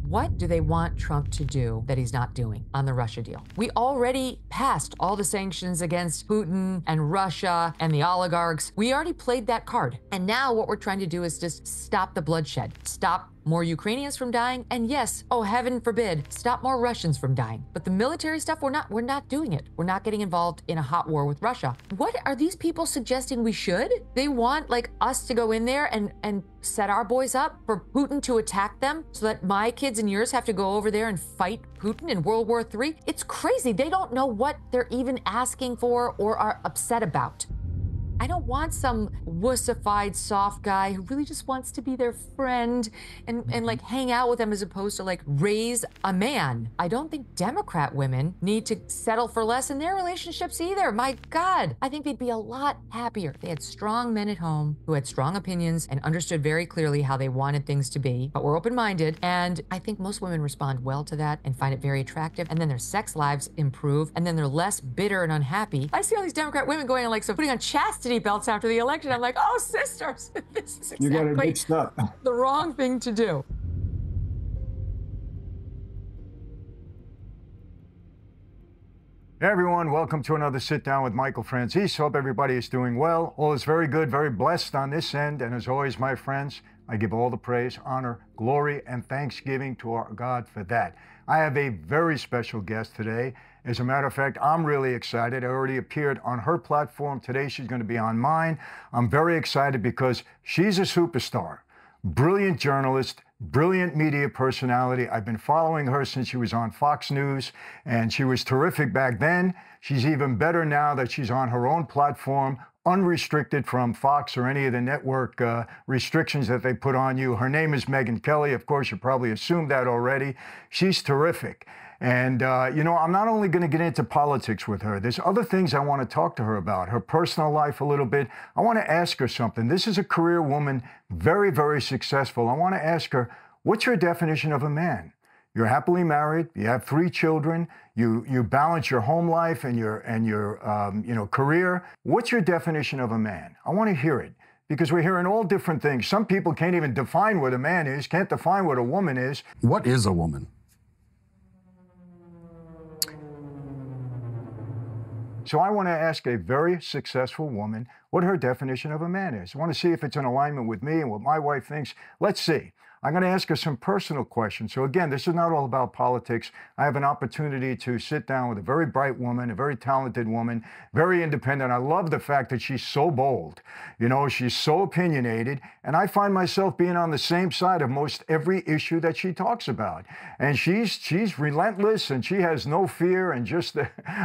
What do they want Trump to do that he's not doing on the Russia deal? We already passed all the sanctions against Putin and Russia and the oligarchs. We already played that card. And now what we're trying to do is just stop the bloodshed, stop more Ukrainians from dying, and yes, oh heaven forbid, stop more Russians from dying. But the military stuff, we're not doing it. We're not getting involved in a hot war with Russia. What are these people suggesting we should? They want like us to go in there and set our boys up for Putin to attack them so that my kids and yours have to go over there and fight Putin in World War III? It's crazy. They don't know what they're even asking for or are upset about. I don't want some wussified soft guy who really just wants to be their friend and like hang out with them as opposed to like raise a man. I don't think Democrat women need to settle for less in their relationships either. My God, I think they'd be a lot happier if they had strong men at home who had strong opinions and understood very clearly how they wanted things to be, but were open-minded. And I think most women respond well to that and find it very attractive. And then their sex lives improve and then they're less bitter and unhappy. I see all these Democrat women going on like, so putting on chastity belts after the election. I'm like, oh, sisters, this is you got it mixed up. The wrong thing to do. Hey everyone, welcome to another Sit Down with Michael Franzese. Hope everybody is doing well. All is very good, very blessed on this end. And as always, my friends, I give all the praise, honor, glory, and thanksgiving to our God for that. I have a very special guest today. As a matter of fact, I'm really excited. I already appeared on her platform. Today, she's going to be on mine. I'm very excited because she's a superstar, brilliant journalist, brilliant media personality. I've been following her since she was on Fox News, and she was terrific back then. She's even better now that she's on her own platform, unrestricted from Fox or any of the network restrictions that they put on you. Her name is Megyn Kelly. Of course, you probably assumed that already. She's terrific. And, you know, I'm not only going to get into politics with her. There's other things I want to talk to her about, her personal life a little bit. I want to ask her something. This is a career woman, very, very successful. I want to ask her, what's your definition of a man? You're happily married. You have 3 children. You balance your home life and your you know, career. What's your definition of a man? I want to hear it because we're hearing all different things. Some people can't even define what a man is, can't define what a woman is. What is a woman? So I want to ask a very successful woman what her definition of a man is. I want to see if it's in alignment with me and what my wife thinks. Let's see. I'm going to ask her some personal questions. So again, this is not all about politics. I have an opportunity to sit down with a very bright woman, a very talented woman, very independent. I love the fact that she's so bold. You know, she's so opinionated. And I find myself being on the same side of most every issue that she talks about. And she's relentless and she has no fear. And just,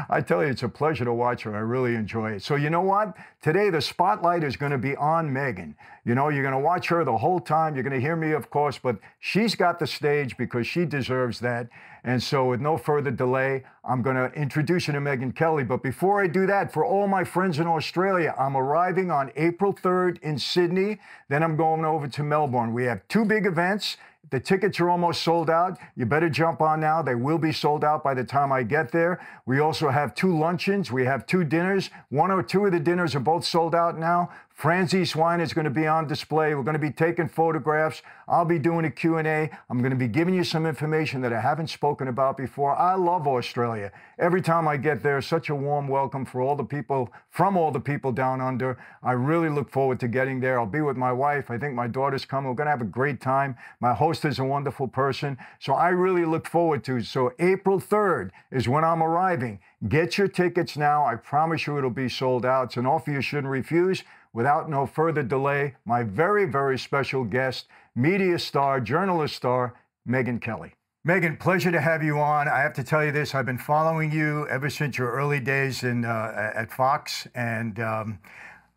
I tell you, it's a pleasure to watch her. I really enjoy it. So you know what? Today, the spotlight is going to be on Megyn. You know, you're going to watch her the whole time. You're going to hear me, of course, but she's got the stage because she deserves that. And so with no further delay, I'm going to introduce you to Megyn Kelly. But before I do that, for all my friends in Australia, I'm arriving on April 3rd in Sydney. Then I'm going over to Melbourne. We have 2 big events. The tickets are almost sold out. You better jump on now. They will be sold out by the time I get there. We also have 2 luncheons. We have 2 dinners. 1 or 2 of the dinners are both sold out now. Franzese wine is going to be on display. We're going to be taking photographs. I'll be doing a Q&A. I'm going to be giving you some information that I haven't spoken about before. I love Australia. Every time I get there, such a warm welcome for all the people, from all the people down under. I really look forward to getting there. I'll be with my wife. I think my daughter's coming. We're going to have a great time. My host is a wonderful person. So I really look forward to it. So April 3rd is when I'm arriving. Get your tickets now. I promise you it'll be sold out. It's an offer you shouldn't refuse. Without no further delay, my very, very special guest, media star, journalist star, Megyn Kelly. Megyn, pleasure to have you on. I have to tell you this, I've been following you ever since your early days at Fox, and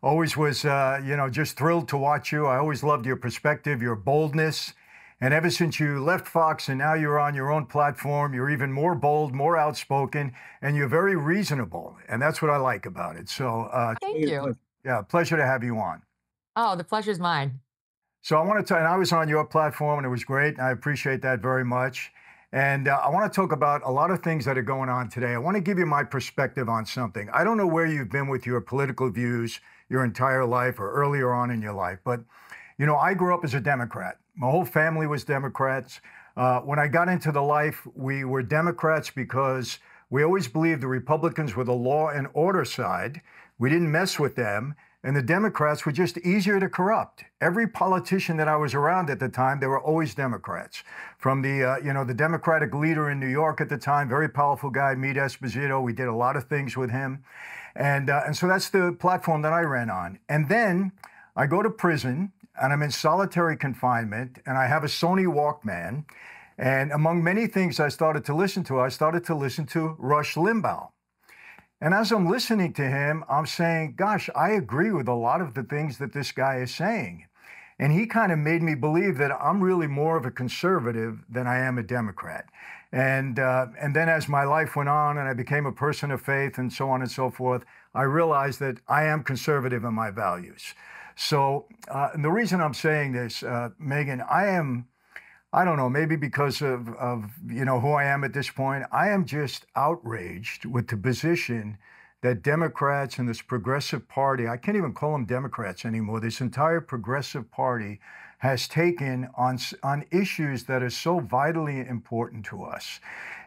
always was, you know, just thrilled to watch you. I always loved your perspective, your boldness. And ever since you left Fox and now you're on your own platform, you're even more bold, more outspoken, and you're very reasonable. And that's what I like about it. So Thank you. Yeah, pleasure to have you on. Oh, the pleasure's mine. So I want to tell you, and I was on your platform and it was great. And I appreciate that very much. And I want to talk about a lot of things that are going on today. I want to give you my perspective on something. I don't know where you've been with your political views your entire life or earlier on in your life, but, you know, I grew up as a Democrat. My whole family was Democrats. When I got into the life, we were Democrats because we always believed the Republicans were the law and order side. We didn't mess with them. And the Democrats were just easier to corrupt. Every politician that I was around at the time, they were always Democrats. From the Democratic leader in New York at the time, very powerful guy, Meade Esposito. We did a lot of things with him. And so that's the platform that I ran on. And then I go to prison, and I'm in solitary confinement, and I have a Sony Walkman. And among many things I started to listen to Rush Limbaugh. And as I'm listening to him, I'm saying, gosh, I agree with a lot of the things that this guy is saying. And he kind of made me believe that I'm really more of a conservative than I am a Democrat. And then as my life went on and I became a person of faith and so on and so forth, I realized that I am conservative in my values. So and the reason I'm saying this, Megyn, I don't know, maybe because of who I am at this point, I am just outraged with the position that Democrats and this progressive party, I can't even call them Democrats anymore, this entire progressive party has taken on issues that are so vitally important to us.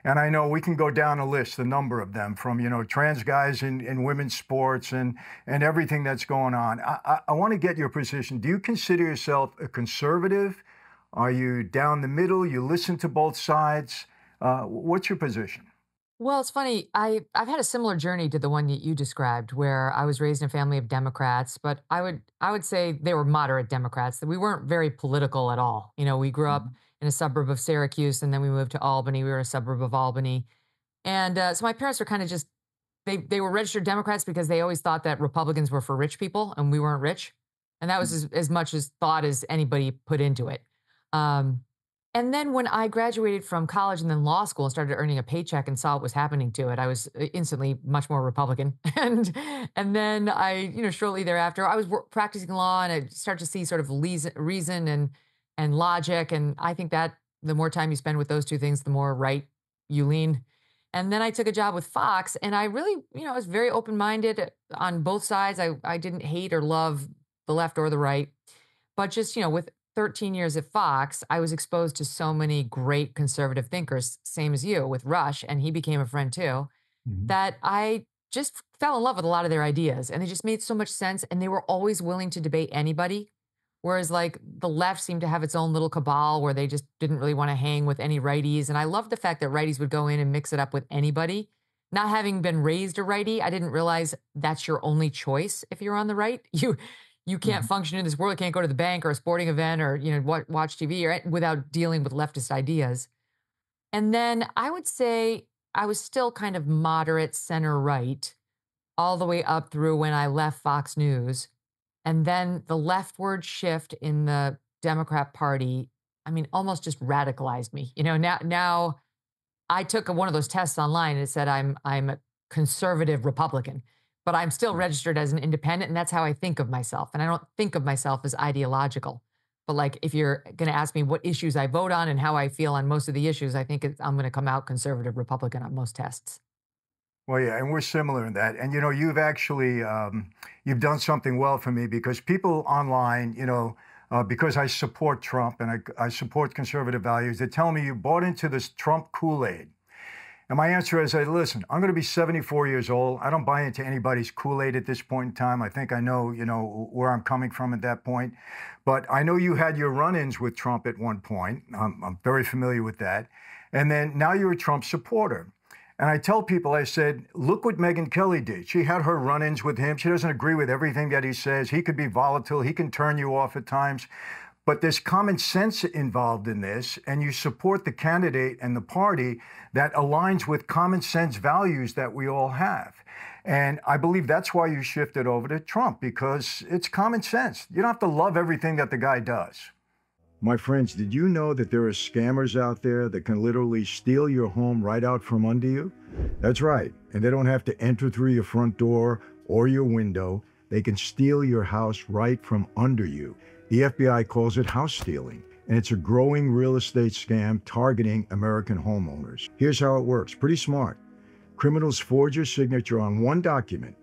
And I know we can go down a list, a number of them, from trans guys in women's sports and everything that's going on. I want to get your position. Do you consider yourself a conservative? Are you down the middle? You listen to both sides? What's your position? Well, it's funny. I've had a similar journey to the one that you described, where I was raised in a family of Democrats, but I would say they were moderate Democrats. That we weren't very political at all. We grew up in a suburb of Syracuse, and then we moved to Albany. We were a suburb of Albany, and so my parents were kind of just they were registered Democrats because they always thought that Republicans were for rich people and we weren't rich, and that was as much as thought as anybody put into it. And then when I graduated from college and then law school and started earning a paycheck and saw what was happening to it, I was instantly much more Republican. And then shortly thereafter, I was practicing law and I started to see sort of reason and logic. And I think that the more time you spend with those two things, the more right you lean. And then I took a job with Fox, and I really, I was very open-minded on both sides. I didn't hate or love the left or the right, but just, with 13 years at Fox, I was exposed to so many great conservative thinkers, same as you with Rush, and he became a friend too, that I just fell in love with a lot of their ideas, and they just made so much sense, and they were always willing to debate anybody. Whereas like the left seemed to have its own little cabal where they just didn't really want to hang with any righties. And I loved the fact that righties would go in and mix it up with anybody. Not having been raised a righty, I didn't realize that's your only choice if you're on the right. You can't function in this world. You can't go to the bank or a sporting event or watch TV without dealing with leftist ideas. And then I would say I was still kind of moderate center right all the way up through when I left Fox News. And then the leftward shift in the Democrat Party, I mean, almost just radicalized me. Now I took one of those tests online and it said I'm a conservative Republican, but I'm still registered as an independent, and that's how I think of myself. And I don't think of myself as ideological. But like, if you're going to ask me what issues I vote on and how I feel on most of the issues, I think I'm going to come out conservative Republican on most tests. Well, yeah, and we're similar in that. And, you've actually, you've done something well for me because people online, because I support Trump and I support conservative values, they tell me you bought into this Trump Kool-Aid. And my answer is, listen, I'm going to be 74 years old. I don't buy into anybody's Kool-Aid at this point in time. I think I know, where I'm coming from at that point. But I know you had your run-ins with Trump at one point. I'm very familiar with that. And then now you're a Trump supporter. And I tell people, I said, look what Megyn Kelly did. She had her run-ins with him. She doesn't agree with everything that he says. He could be volatile. He can turn you off at times. But there's common sense involved in this, and you support the candidate and the party that aligns with common sense values that we all have. And I believe that's why you shifted over to Trump, because it's common sense. You don't have to love everything that the guy does. My friends, did you know that there are scammers out there that can literally steal your home right out from under you? That's right. And they don't have to enter through your front door or your window. They can steal your house right from under you. The FBI calls it house stealing, and it's a growing real estate scam targeting American homeowners. Here's how it works. Pretty smart. Criminals forge your signature on one document.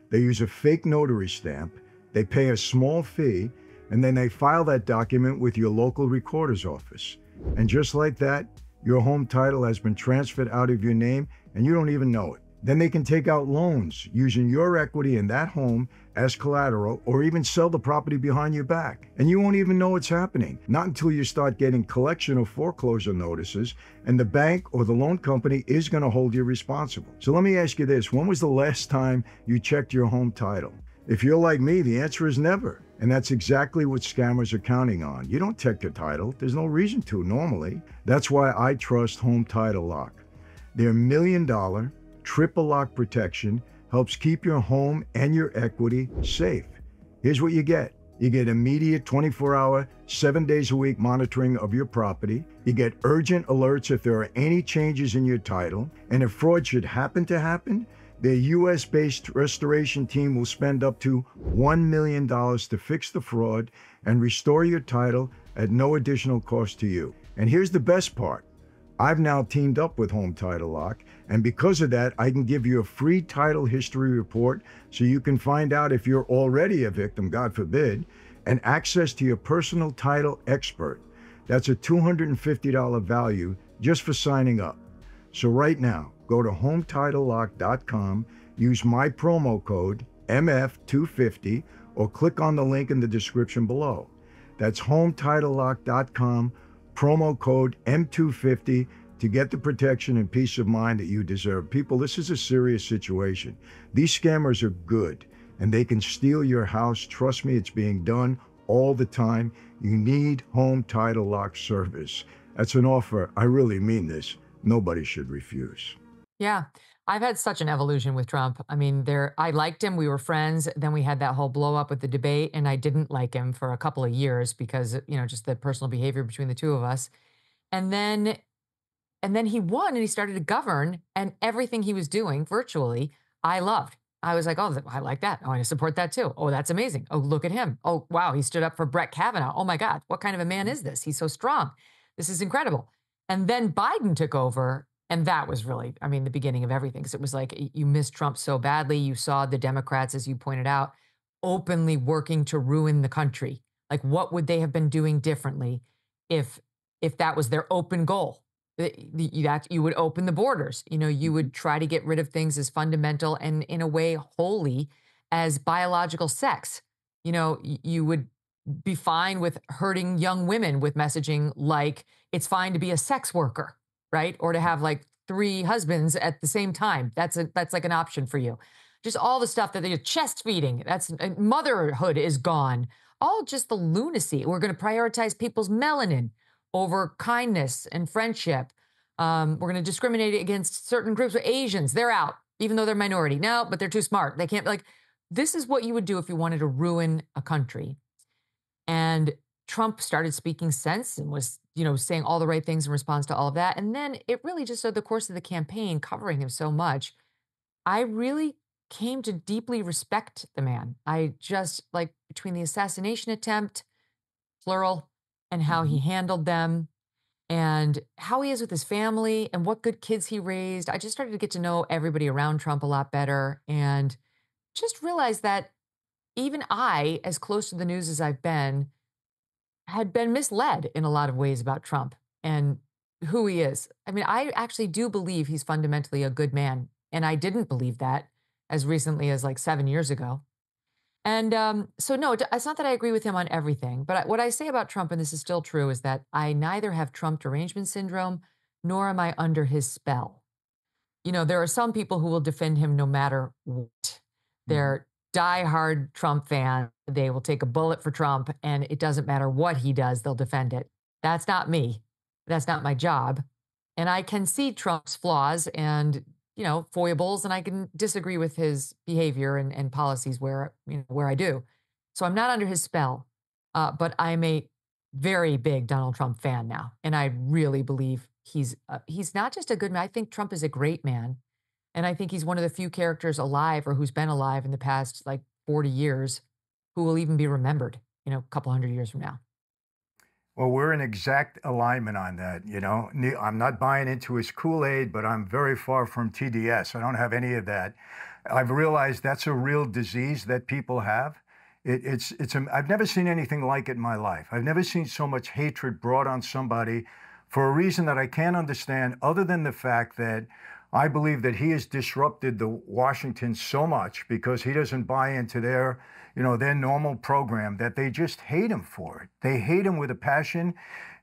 They use a fake notary stamp. They pay a small fee, and then they file that document with your local recorder's office. And just like that, your home title has been transferred out of your name and you don't even know it. Then they can take out loans using your equity in that home as collateral, or even sell the property behind your back. And you won't even know it's happening, not until you start getting collection or foreclosure notices, and the bank or the loan company is going to hold you responsible. So let me ask you this, when was the last time you checked your home title? If you're like me, the answer is never. And that's exactly what scammers are counting on. You don't check your title. There's no reason to normally. That's why I trust Home Title Lock. Their $1 million triple lock protection helps keep your home and your equity safe. Here's what you get. You get immediate 24-hour, 7 days a week monitoring of your property. You get urgent alerts if there are any changes in your title. And if fraud should happen to happen, their US-based restoration team will spend up to $1 million to fix the fraud and restore your title at no additional cost to you. And here's the best part. I've now teamed up with Home Title Lock, and because of that, I can give you a free title history report so you can find out if you're already a victim, God forbid, and access to your personal title expert. That's a $250 value just for signing up. So right now, go to HometitleLock.com, use my promo code MF250, or click on the link in the description below. That's HometitleLock.com, promo code M250 to get the protection and peace of mind that you deserve. People, this is a serious situation. These scammers are good, and they can steal your house. Trust me, it's being done all the time. You need Home Title Lock service. That's an offer. I really mean this. Nobody should refuse. Yeah. I've had such an evolution with Trump. I mean, I liked him. We were friends. Then we had that whole blow up with the debate, and I didn't like him for a couple of years because, just the personal behavior between the two of us. And then he won and he started to govern, and everything he was doing virtually, I loved. I was like, oh, I like that. Oh, I support that too. Oh, that's amazing. Oh, look at him. Oh, wow. He stood up for Brett Kavanaugh. Oh my God. What kind of a man is this? He's so strong. This is incredible. And then Biden took over. And that was really, the beginning of everything. Because it was like, you missed Trump so badly. You saw the Democrats, as you pointed out, openly working to ruin the country. Like, what would they have been doing differently if that was their open goal? You would open the borders. You would try to get rid of things as fundamental and in a way holy as biological sex. You would be fine with hurting young women with messaging like it's fine to be a sex worker, right? Or to have like 3 husbands at the same time. That's like an option for you. Just all the stuff that they're chest feeding. Motherhood is gone. All just the lunacy. We're going to prioritize people's melanin over kindness and friendship. We're going to discriminate against certain groups of Asians. They're out, even though they're minority. No, but they're too smart. They can't, this is what you would do if you wanted to ruin a country. And Trump started speaking sense and was, saying all the right things in response to all of that. And then it really just, over the course of the campaign, covering him so much, I really came to deeply respect the man. I just, between the assassination attempt, plural, and how he handled them, and how he is with his family, and what good kids he raised, I just started to get to know everybody around Trump a lot better, and just realized that even I, as close to the news as I've been, had been misled in a lot of ways about Trump and who he is. I actually do believe he's fundamentally a good man. And I didn't believe that as recently as 7 years ago. And so, no, it's not that I agree with him on everything. But what I say about Trump, and this is still true, is that I neither have Trump derangement syndrome, nor am I under his spell. There are some people who will defend him no matter what. They're diehard Trump fan. They will take a bullet for Trump, and it doesn't matter what he does, they'll defend it. That's not me. That's not my job. And I can see Trump's flaws and, foibles, and I can disagree with his behavior and policies where I do. So I'm not under his spell, but I'm a very big Donald Trump fan now. And I really believe he's not just a good man. I think Trump is a great man. And I think he's one of the few characters alive, or who's been alive in the past 40 years, who will even be remembered, a couple hundred years from now. Well, we're in exact alignment on that. I'm not buying into his Kool-Aid, but I'm very far from TDS. I don't have any of that. I've realized that's a real disease that people have. I've never seen anything like it in my life. I've never seen so much hatred brought on somebody for a reason that I can't understand, other than the fact that I believe that he has disrupted the Washington so much because he doesn't buy into their, their normal program, that they just hate him for it. They hate him with a passion.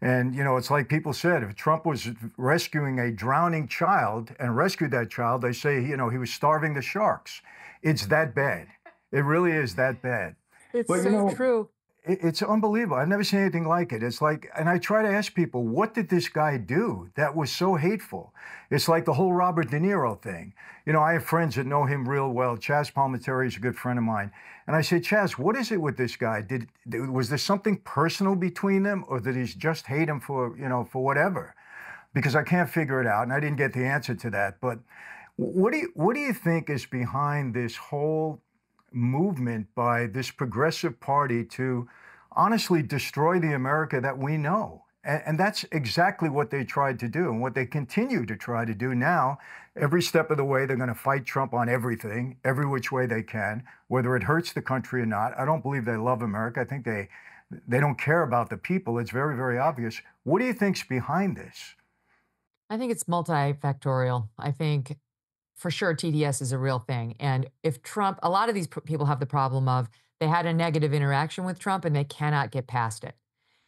And, it's like people said, if Trump was rescuing a drowning child and rescued that child, they say, he was starving the sharks. It's that bad. It really is that bad. It's But, so true. It's unbelievable. I've never seen anything like it. It's like, and I try to ask people, what did this guy do that was so hateful? It's like the whole Robert De Niro thing. I have friends that know him real well. Chaz Palminteri is a good friend of mine. And I say, Chaz, what is it with this guy? Was there something personal between them, or did he just hate him for whatever? Because I can't figure it out, and I didn't get the answer to that. But what do you think is behind this whole movement by this progressive party to honestly destroy the America that we know? And that's exactly what they tried to do, and what they continue to try to do now. Every step of the way, they're going to fight Trump on everything, every which way they can, whether it hurts the country or not. I don't believe they love America. I think they don't care about the people. It's very, very obvious. What do you think's behind this? I think it's multifactorial. I think for sure TDS is a real thing. And if Trump, a lot of these people have the problem of they had a negative interaction with Trump and they cannot get past it.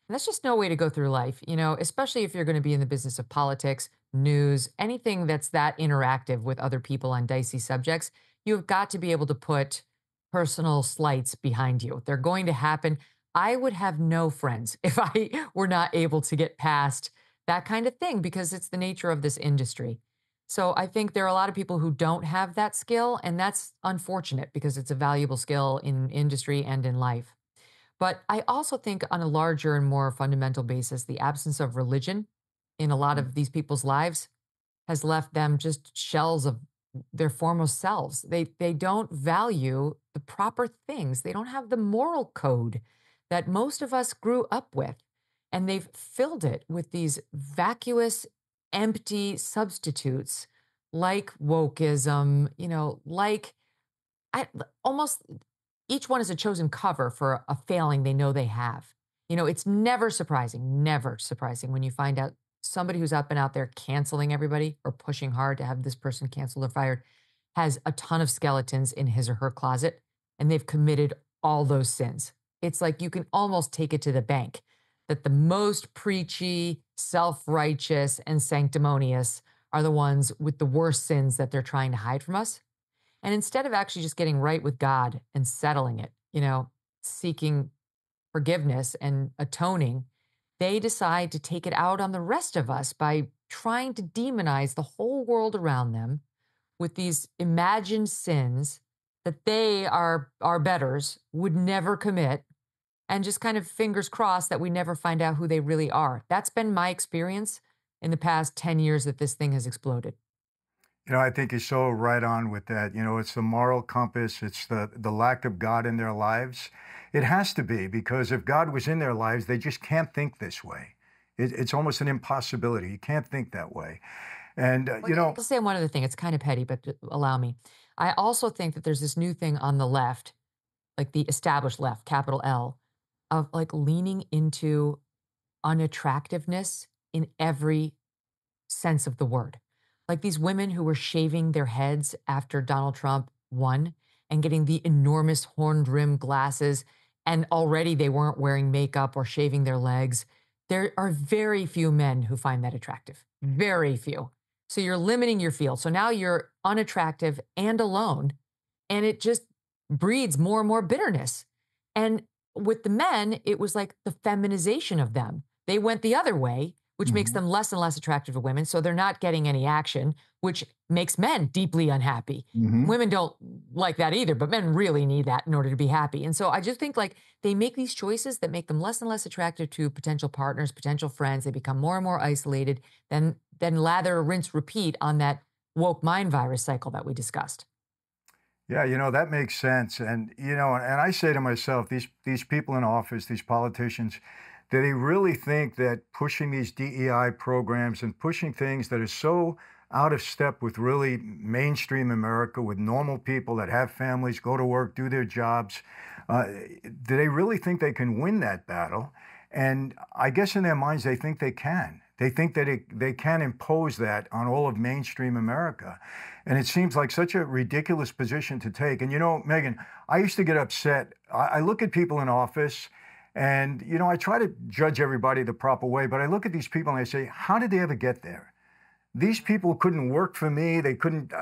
And that's just no way to go through life, especially if you're going to be in the business of politics, news, anything that's that interactive with other people on dicey subjects. You've got to be able to put personal slights behind you. They're going to happen. I would have no friends if I were not able to get past that kind of thing, because it's the nature of this industry. So I think there are a lot of people who don't have that skill, and that's unfortunate because it's a valuable skill in industry and in life. But I also think on a larger and more fundamental basis, the absence of religion in a lot of these people's lives has left them just shells of their former selves. They don't value the proper things. They don't have the moral code that most of us grew up with. And they've filled it with these vacuous, empty substitutes like wokeism, like almost each one is a chosen cover for a failing they know they have. It's never surprising when you find out somebody who's up and out there canceling everybody or pushing hard to have this person canceled or fired has a ton of skeletons in his or her closet, and they've committed all those sins. It's like you can almost take it to the bank that the most preachy, self-righteous, and sanctimonious are the ones with the worst sins that they're trying to hide from us. And instead of actually just getting right with God and settling it, seeking forgiveness and atoning, they decide to take it out on the rest of us by trying to demonize the whole world around them with these imagined sins that they are our betters would never commit, and just kind of fingers crossed that we never find out who they really are. That's been my experience in the past 10 years that this thing has exploded. I think you're so right on with that. It's the moral compass. It's the lack of God in their lives. It has to be, because if God was in their lives, they just can't think this way. It's almost an impossibility. You can't think that way. And, I'll say one other thing. It's kind of petty, but allow me. I also think that there's this new thing on the left, like the established left, capital L, of like leaning into unattractiveness in every sense of the word. Like these women who were shaving their heads after Donald Trump won and getting the enormous horned rim glasses, and already they weren't wearing makeup or shaving their legs. There are very few men who find that attractive. Very few. So you're limiting your field. So now you're unattractive and alone, and it just breeds more and more bitterness. And with the men, it was like the feminization of them. They went the other way, which makes them less and less attractive to women. So they're not getting any action, which makes men deeply unhappy. Women don't like that either, but men really need that in order to be happy. And so I just think like they make these choices that make them less and less attractive to potential partners, potential friends. They become more and more isolated, then lather, rinse, repeat on that woke mind virus cycle that we discussed. Yeah, that makes sense. And, and I say to myself, these people in office, these politicians, do they really think that pushing these DEI programs and pushing things that are so out of step with really mainstream America, with normal people that have families, go to work, do their jobs, do they really think they can win that battle? And I guess in their minds, they think they can. They think that they can impose that on all of mainstream America. And it seems like such a ridiculous position to take. And you know, Megyn, I used to get upset. I look at people in office and, you know, I try to judge everybody the proper way, but I look at these people and I say, how did they ever get there? These people couldn't work for me. They couldn't,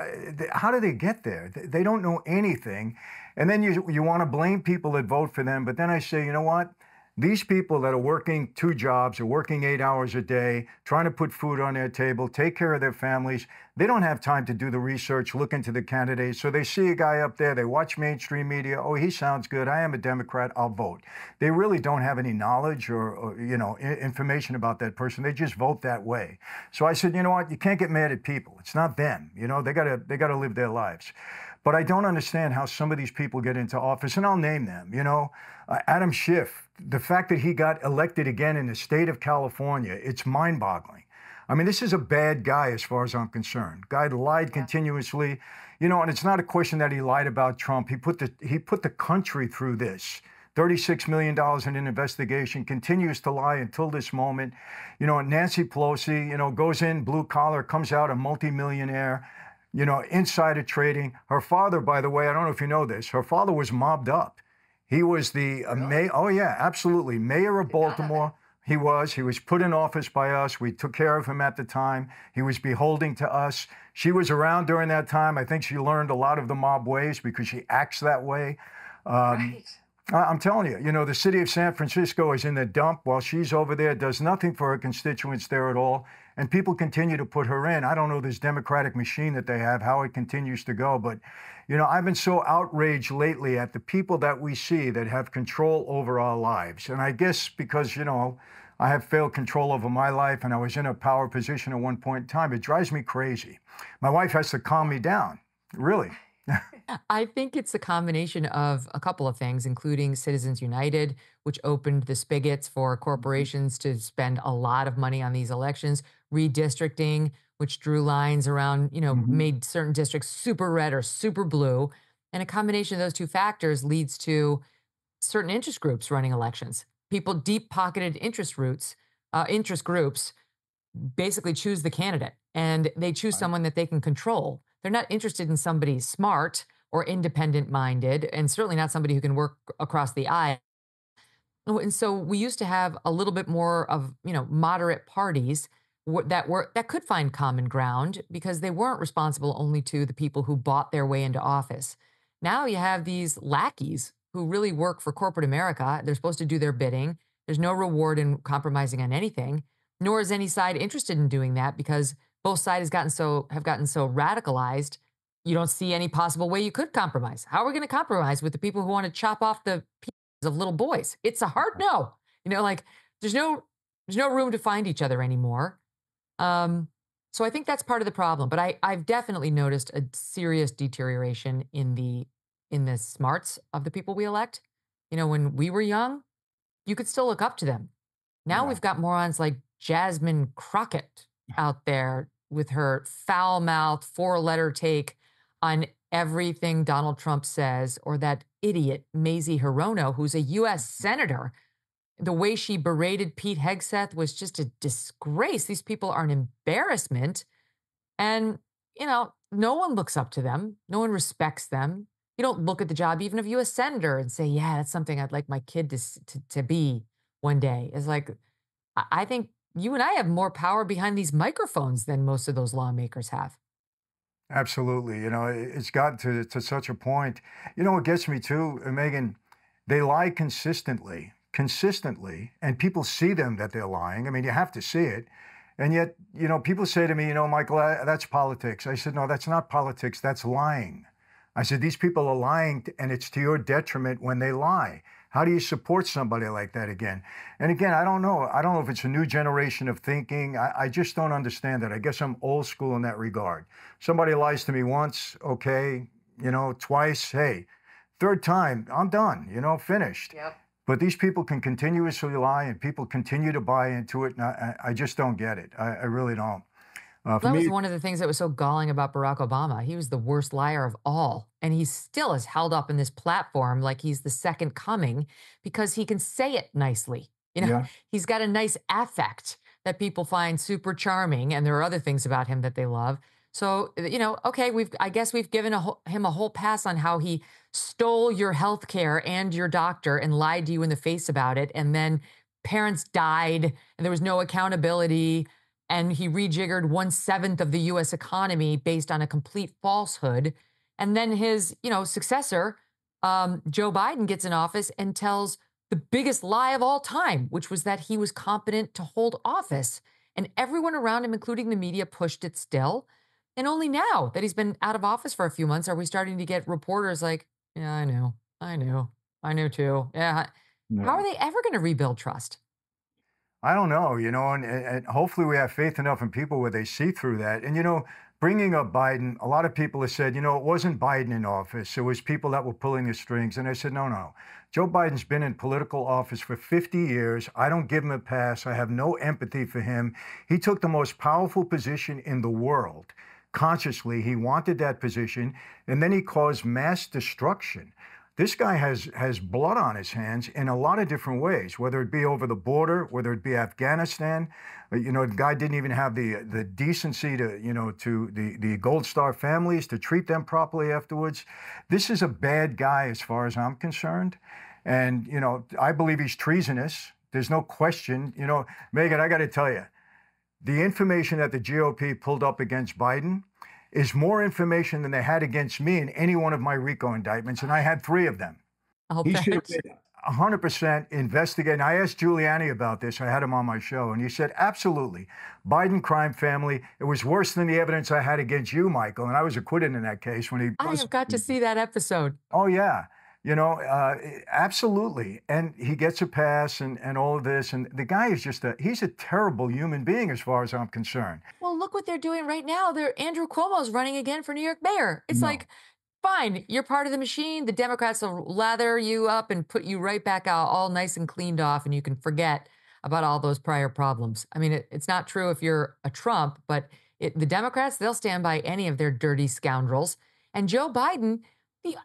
how did they get there? They don't know anything. And then you want to blame people that vote for them. But then I say, you know what? These people that are working 2 jobs, are working 8 hours a day, trying to put food on their table, take care of their families, they don't have time to do the research, look into the candidates. So they see a guy up there, they watch mainstream media, oh, he sounds good, I am a Democrat, I'll vote. They really don't have any knowledge or you know, information about that person. They just vote that way. So I said, you know what, you can't get mad at people. It's not them. You know, they gotta live their lives. But I don't understand how some of these people get into office, and I'll name them, you know. Adam Schiff, the fact that he got elected again in the state of California, it's mind-boggling. I mean, this is a bad guy as far as I'm concerned. Guy lied continuously, you know, and it's not a question that he lied about Trump. He put the country through this. $36 million in an investigation, continues to lie until this moment. You know, Nancy Pelosi, you know, goes in blue collar, comes out a multimillionaire. You know, insider trading. Her father, by the way, I don't know if you know this, her father was mobbed up. He was the mayor, oh yeah, absolutely, mayor of Baltimore. He was put in office by us. We took care of him at the time. He was beholding to us. She was around during that time. I think she learned a lot of the mob ways because she acts that way. Right. I'm telling you, you know, the city of San Francisco is in the dump while she's over there, does nothing for her constituents there at all. And people continue to put her in. I don't know this Democratic machine that they have, how it continues to go. But, you know, I've been so outraged lately at the people that we see that have control over our lives. And I guess because, you know, I have failed control over my life and I was in a power position at one point in time, it drives me crazy. My wife has to calm me down, really. I think it's a combination of a couple of things, including Citizens United, which opened the spigots for corporations to spend a lot of money on these elections, redistricting, which drew lines around, you know, made certain districts super red or super blue. And a combination of those two factors leads to certain interest groups running elections. People, deep-pocketed interest groups basically choose the candidate, and they choose someone that they can control. They're not interested in somebody smart or independent-minded, and certainly not somebody who can work across the aisle. And so we used to have a little bit more of, you know, moderate parties that could find common ground because they weren't responsible only to the people who bought their way into office. Now you have these lackeys who really work for corporate America. They're supposed to do their bidding. There's no reward in compromising on anything, nor is any side interested in doing that because both sides have gotten so radicalized. You don't see any possible way you could compromise. How are we going to compromise with the people who want to chop off the pieces of little boys? It's a hard no. You know, like there's no room to find each other anymore. So I think that's part of the problem. But I've definitely noticed a serious deterioration in the smarts of the people we elect. You know, when we were young, you could still look up to them. Now we've got morons like Jasmine Crockett out there with her foul mouth 4-letter take on everything Donald Trump says, or that idiot Mazie Hirono, who's a U.S. senator. The way she berated Pete Hegseth was just a disgrace. These people are an embarrassment. And, you know, no one looks up to them. No one respects them. You don't look at the job even of U.S. senator and say, yeah, that's something I'd like my kid to be one day. It's like, I think you and I have more power behind these microphones than most of those lawmakers have. Absolutely. You know, it's gotten to such a point. You know what gets me too, Megyn? They lie consistently, and people see them that they're lying. I mean, you have to see it. And yet, you know, people say to me, you know, Michael, that's politics. I said, no, that's not politics. That's lying. I said, these people are lying, and it's to your detriment when they lie. How do you support somebody like that again? And again, I don't know. I don't know if it's a new generation of thinking. I just don't understand it. I guess I'm old school in that regard. Somebody lies to me once, okay, you know, twice, hey. Third time, I'm done, you know, finished. Yep. But these people can continuously lie, and people continue to buy into it, and I just don't get it. I really don't. That was one of the things that was so galling about Barack Obama. He was the worst liar of all. And he still is held up in this platform like he's the second coming because he can say it nicely. You know, he's got a nice affect that people find super charming, and there are other things about him that they love. So, okay, I guess we've given him a whole pass on how he stole your health care and your doctor and lied to you in the face about it. And then parents died and there was no accountability. And he rejiggered 1/7 of the US economy based on a complete falsehood. And then his, successor, Joe Biden, gets in office and tells the biggest lie of all time, which was that he was competent to hold office. And everyone around him, including the media, pushed it still. And only now that he's been out of office for a few months are we starting to get reporters like, yeah, I knew too. Yeah. How Yeah. are they ever going to rebuild trust? I don't know, and hopefully we have faith enough in people where they see through that. And, bringing up Biden, a lot of people have said, it wasn't Biden in office. It was people that were pulling the strings. And I said, no, no. Joe Biden's been in political office for 50 years. I don't give him a pass. I have no empathy for him. He took the most powerful position in the world. Consciously, he wanted that position, and then he caused mass destruction. This guy has blood on his hands in a lot of different ways, whether it be over the border, whether it be Afghanistan. The guy didn't even have the decency to the Gold Star families to treat them properly afterwards. This is a bad guy as far as I'm concerned. And, I believe he's treasonous. There's no question. Megyn, I got to tell you, the information that the GOP pulled up against Biden is more information than they had against me in any one of my RICO indictments, and I had 3 of them. I'll He should have bet. been 100% investigated. I asked Giuliani about this. I had him on my show, and he said, absolutely. Biden crime family, it was worse than the evidence I had against you, Michael, and I was acquitted in that case when he I was. have got to see that episode. Oh, yeah. Absolutely. And he gets a pass and all of this. And the guy is he's a terrible human being as far as I'm concerned. Well, look what they're doing right now. Andrew Cuomo's running again for New York mayor. It's No. like, fine, you're part of the machine. The Democrats will lather you up and put you right back out, all nice and cleaned off, and you can forget about all those prior problems. I mean, it's not true if you're a Trump, but the Democrats, they'll stand by any of their dirty scoundrels. And Joe Biden, he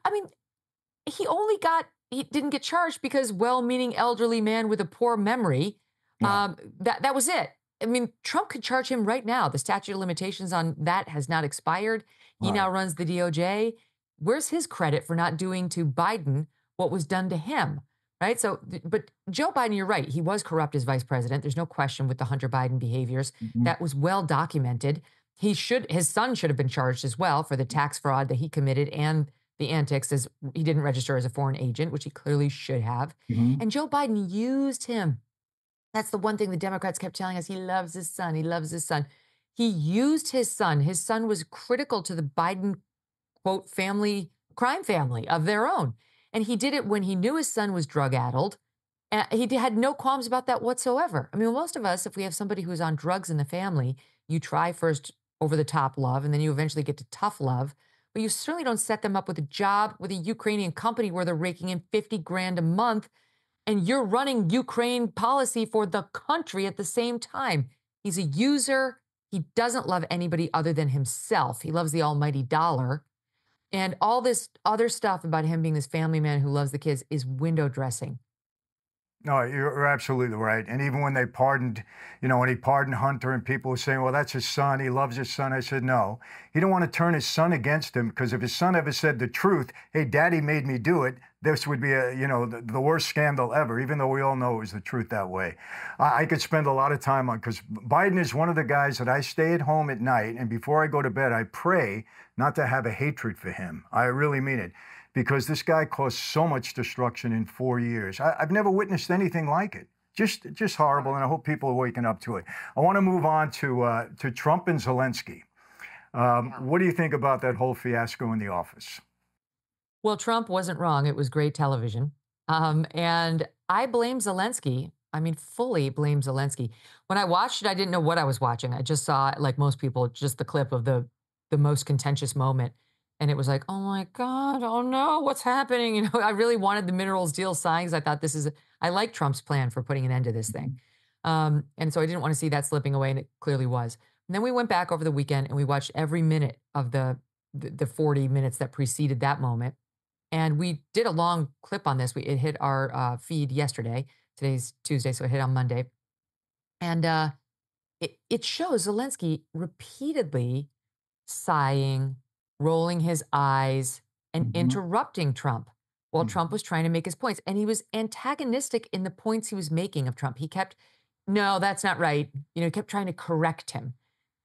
didn't get charged because well-meaning elderly man with a poor memory. No. That was it. I mean, Trump could charge him right now. The statute of limitations on that has not expired. He Right. now runs the DOJ. Where's his credit for not doing to Biden what was done to him? Right. So, but Joe Biden, you're right. He was corrupt as vice president. There's no question with the Hunter Biden behaviors. Mhm. That was well documented. His son should have been charged as well for the tax fraud that he committed and the antics, as he didn't register as a foreign agent, which he clearly should have. Mhm. And Joe Biden used him. That's the one thing the Democrats kept telling us. He loves his son. He loves his son. He used his son. His son was critical to the Biden, quote, crime family of their own. And he did it when he knew his son was drug addled. And he had no qualms about that whatsoever. I mean, most of us, if we have somebody who's on drugs in the family, you try first over the top love, and then you eventually get to tough love. But you certainly don't set them up with a job with a Ukrainian company where they're raking in 50 grand a month and you're running Ukraine policy for the country at the same time. He's a user. He doesn't love anybody other than himself. He loves the almighty dollar. And all this other stuff about him being this family man who loves the kids is window dressing. No, you're absolutely right. And even when they pardoned, when he pardoned Hunter and people were saying, well, that's his son, he loves his son. I said, no, he didn't want to turn his son against him, because if his son ever said the truth, hey, daddy made me do it, this would be the worst scandal ever, even though we all know it was the truth that way. I could spend a lot of time on, because Biden is one of the guys that I stay at home at night, and before I go to bed, I pray not to have a hatred for him. I really mean it. Because this guy caused so much destruction in 4 years. I've never witnessed anything like it. Just horrible, and I hope people are waking up to it. I want to move on to Trump and Zelensky. What do you think about that whole fiasco in the office? Well, Trump wasn't wrong. It was great television. And I blame Zelensky. I mean, fully blame Zelensky. When I watched it, I didn't know what I was watching. I just saw, like most people, just the clip of the most contentious moment. And it was like, oh my God, oh no, what's happening? I really wanted the minerals deal signed because I thought I like Trump's plan for putting an end to this thing. And so I didn't want to see that slipping away, and it clearly was. And then we went back over the weekend and we watched every minute of the 40 minutes that preceded that moment. And we did a long clip on this. It hit our feed yesterday. Today's Tuesday, so it hit on Monday. And it shows Zelensky repeatedly sighing, rolling his eyes, and Hmm. interrupting Trump while Trump was trying to make his points. And he was antagonistic in the points he was making of Trump. He kept, no, that's not right. He kept trying to correct him.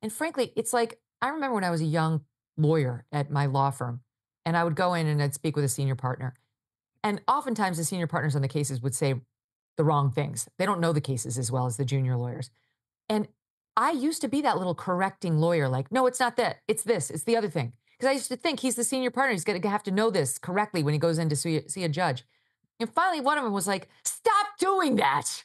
And frankly, it's like, I remember when I was a young lawyer at my law firm, and I would go in and I'd speak with a senior partner. And oftentimes the senior partners on the cases would say the wrong things. They don't know the cases as well as the junior lawyers. And I used to be that little correcting lawyer, like, no, it's not that. It's this. It's the other thing. Because I used to think he's the senior partner. He's going to have to know this correctly when he goes in to see a judge. And finally, one of them was like, stop doing that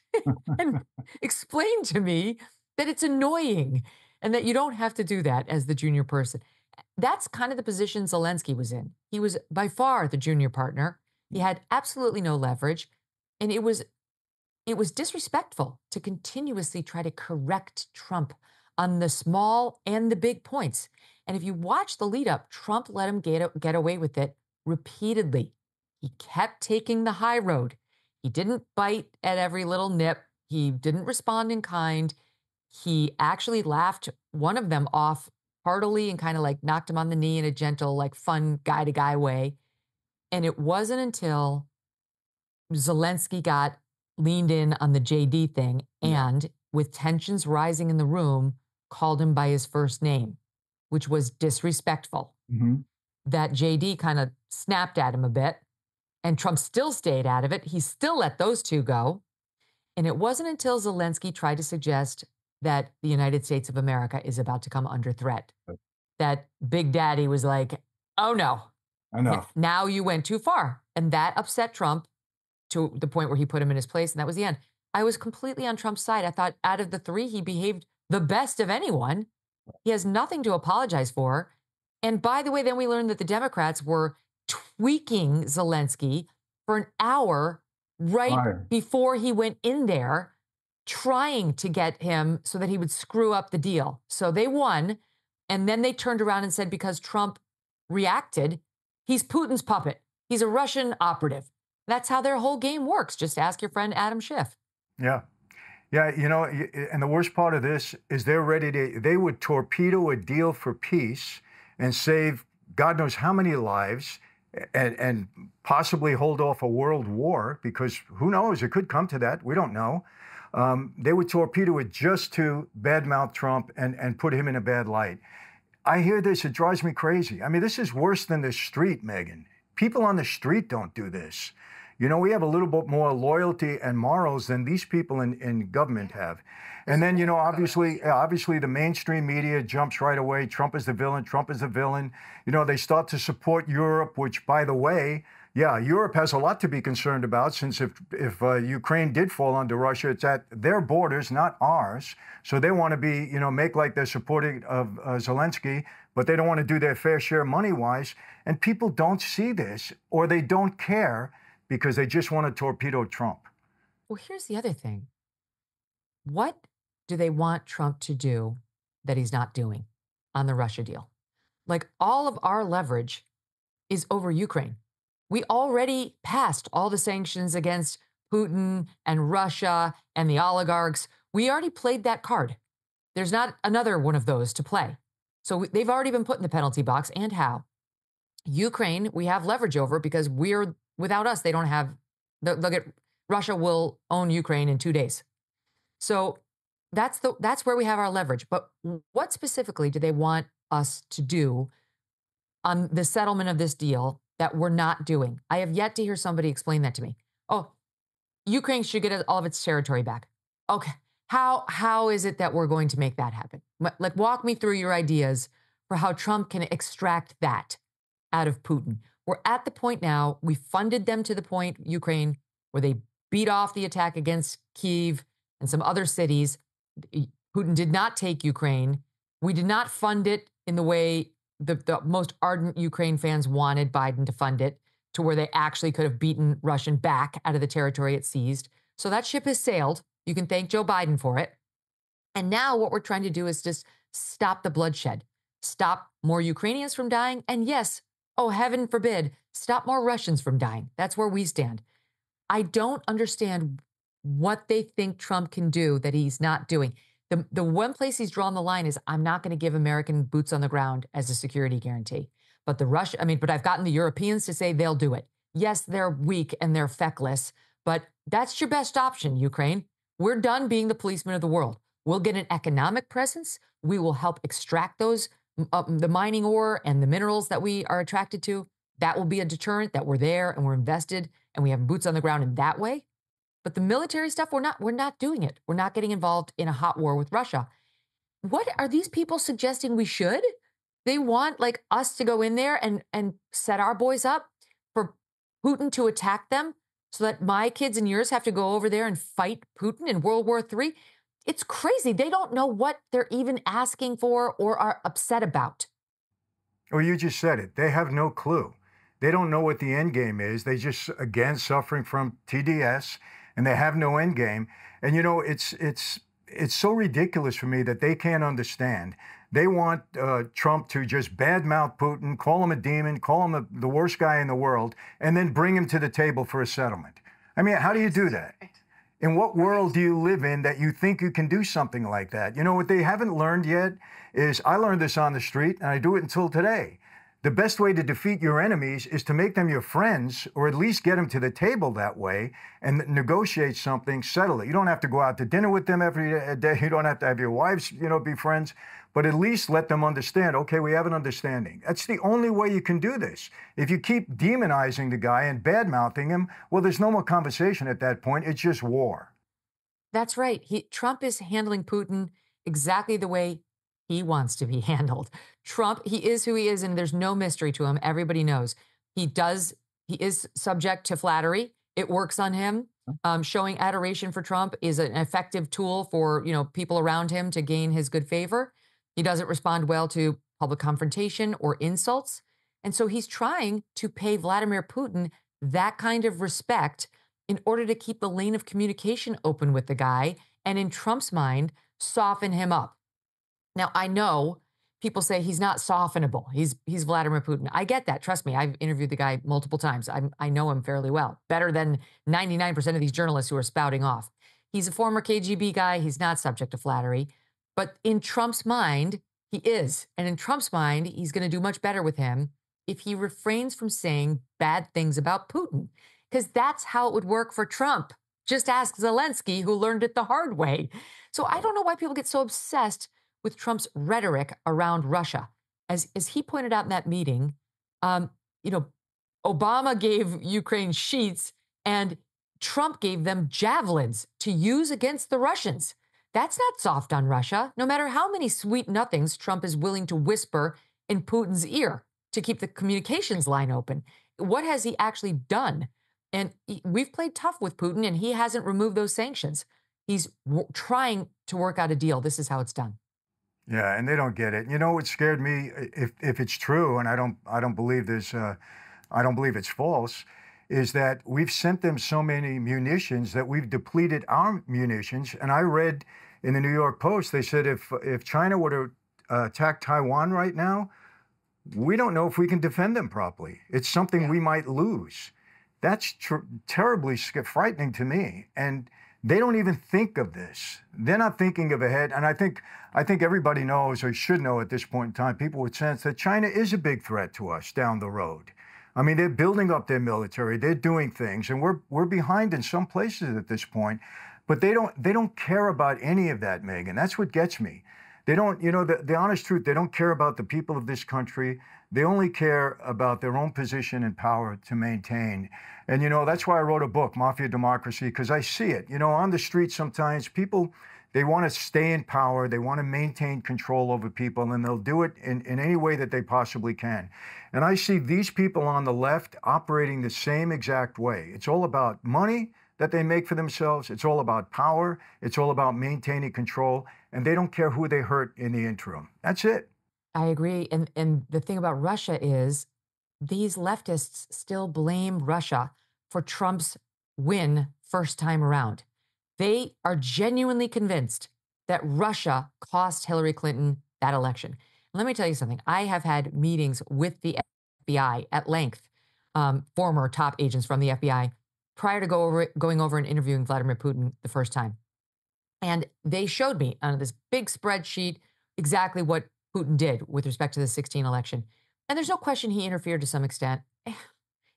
and explain to me that it's annoying and that you don't have to do that as the junior person. That's kind of the position Zelensky was in. He was by far the junior partner. He had absolutely no leverage. And it was disrespectful to continuously try to correct Trump on the small and the big points. And if you watch the lead up, Trump let him get away with it repeatedly. He kept taking the high road. He didn't bite at every little nip. He didn't respond in kind. He actually laughed one of them off heartily and kind of like knocked him on the knee in a gentle, like fun guy to guy way. And it wasn't until Zelensky got leaned in on the JD thing Yeah. and, with tensions rising in the room, called him by his first name, which was disrespectful. Hmm. That JD kind of snapped at him a bit, and Trump still stayed out of it. He still let those two go. And it wasn't until Zelensky tried to suggest that the United States of America is about to come under threat that Big Daddy was like, oh no, Enough. now you went too far. And that upset Trump to the point where he put him in his place. And that was the end. I was completely on Trump's side. I thought out of the three, he behaved the best of anyone. He has nothing to apologize for. And by the way, then we learned that the Democrats were tweaking Zelensky for an hour right Fire. before he went in there, trying to get him so that he would screw up the deal. So they won. And then they turned around and said, because Trump reacted, he's Putin's puppet. He's a Russian operative. That's how their whole game works. Just ask your friend Adam Schiff. Yeah. Yeah, and the worst part of this is they would torpedo a deal for peace and save God knows how many lives and possibly hold off a world war, because who knows, it could come to that. We don't know. They would torpedo it just to badmouth Trump and put him in a bad light. I hear this, it drives me crazy. I mean, this is worse than the street, Megyn. People on the street don't do this. We have a little bit more loyalty and morals than these people in government have. And then, obviously the mainstream media jumps right away. Trump is the villain. Trump is the villain. They start to support Europe, which, by the way, yeah, Europe has a lot to be concerned about, since if Ukraine did fall under Russia, it's at their borders, not ours. So they want to be, make like they're supporting of Zelensky, but they don't want to do their fair share money-wise. And people don't see this, or they don't care, because they just want to torpedo Trump. Well, here's the other thing. What do they want Trump to do that he's not doing on the Russia deal? Like, all of our leverage is over Ukraine. We already passed all the sanctions against Putin and Russia and the oligarchs. We already played that card. There's not another one of those to play. So they've already been put in the penalty box. And how? Ukraine, we have leverage over, because without us, they don't have, Russia will own Ukraine in 2 days. So that's where we have our leverage. But what specifically do they want us to do on the settlement of this deal that we're not doing? I have yet to hear somebody explain that to me. Oh, Ukraine should get all of its territory back. Okay. How is it that we're going to make that happen? Like, walk me through your ideas for how Trump can extract that out of Putin. We're at the point now, we funded them to the point, Ukraine, where they beat off the attack against Kyiv and some other cities. Putin did not take Ukraine. We did not fund it in the way the most ardent Ukraine fans wanted Biden to fund it, to where they actually could have beaten Russian back out of the territory it seized. So that ship has sailed. You can thank Joe Biden for it. And now what we're trying to do is just stop the bloodshed, stop more Ukrainians from dying, and yes, oh, heaven forbid, stop more Russians from dying. That's where we stand. I don't understand what they think Trump can do that he's not doing. The one place he's drawn the line is I'm not going to give American boots on the ground as a security guarantee. But but I've gotten the Europeans to say they'll do it. Yes, they're weak and they're feckless, but that's your best option, Ukraine. We're done being the policemen of the world. We'll get an economic presence. We will help extract the mining ore and the minerals that we are attracted to. That will be a deterrent that we're there and we're invested and we have boots on the ground in that way. But the military stuff, we're not doing it. We're not getting involved in a hot war with Russia. What are these people suggesting we should? They want like us to go in there and set our boys up for Putin to attack them so that my kids and yours have to go over there and fight Putin in World War III. It's crazy. They don't know what they're even asking for or are upset about. Well, you just said it. They have no clue. They don't know what the end game is. They just, again, suffering from TDS, and they have no end game. And, it's so ridiculous for me that they can't understand. They want Trump to just badmouth Putin, call him a demon, call him the worst guy in the world, and then bring him to the table for a settlement. I mean, how do you do that? In what world do you live in that you think you can do something like that? What they haven't learned yet is, I learned this on the street, and I do it until today. The best way to defeat your enemies is to make them your friends, or at least get them to the table that way and negotiate something, settle it. You don't have to go out to dinner with them every day. You don't have to have your wives, be friends, but at least let them understand, okay, we have an understanding. That's the only way you can do this. If you keep demonizing the guy and bad-mouthing him, well, there's no more conversation at that point. It's just war. That's right. Trump is handling Putin exactly the way he wants to be handled. Trump, he is who he is, and there's no mystery to him. Everybody knows. He is subject to flattery. It works on him. Showing adoration for Trump is an effective tool for, people around him to gain his good favor. He doesn't respond well to public confrontation or insults. And so he's trying to pay Vladimir Putin that kind of respect in order to keep the lane of communication open with the guy, and in Trump's mind, soften him up. Now, I know people say he's not softenable. He's Vladimir Putin. I get that. Trust me, I've interviewed the guy multiple times. I know him fairly well, better than 99% of these journalists who are spouting off. He's a former KGB guy. He's not subject to flattery. But in Trump's mind, he is. And in Trump's mind, he's going to do much better with him if he refrains from saying bad things about Putin, because that's how it would work for Trump. Just ask Zelensky, who learned it the hard way. So I don't know why people get so obsessed with Trump's rhetoric around Russia. As he pointed out in that meeting, Obama gave Ukraine sheets and Trump gave them javelins to use against the Russians. That's not soft on Russia, no matter how many sweet nothings Trump is willing to whisper in Putin's ear to keep the communications line open. What has he actually done? And we've played tough with Putin, and he hasn't removed those sanctions. He's trying to work out a deal. This is how it's done. Yeah, and they don't get it. What scared me, if it's true, and I don't believe I don't believe it's false, is that we've sent them so many munitions that we've depleted our munitions. And I read in the New York Post, they said if China were to attack Taiwan right now, we don't know if we can defend them properly. It's something we might lose. That's terribly frightening to me. And they don't even think of this. They're not thinking of ahead. And I think everybody knows, or should know at this point in time, people would sense that China is a big threat to us down the road. I mean, they're building up their military, they're doing things, and we're behind in some places at this point. But they don't care about any of that, Megyn. That's what gets me. They don't, the honest truth, they don't care about the people of this country. They only care about their own position and power to maintain. And, that's why I wrote a book, Mafia Democracy, because I see it. On the street sometimes, people, they want to stay in power. They want to maintain control over people, and they'll do it in any way that they possibly can. And I see these people on the left operating the same exact way. It's all about money that they make for themselves. It's all about power. It's all about maintaining control. And they don't care who they hurt in the interim. That's it. I agree. And the thing about Russia is these leftists still blame Russia for Trump's win first time around. They are genuinely convinced that Russia cost Hillary Clinton that election. And let me tell you something. I have had meetings with the FBI at length, former top agents from the FBI, prior to going over and interviewing Vladimir Putin the first time. And they showed me on this big spreadsheet exactly what Putin did with respect to the 16 election. And there's no question he interfered to some extent.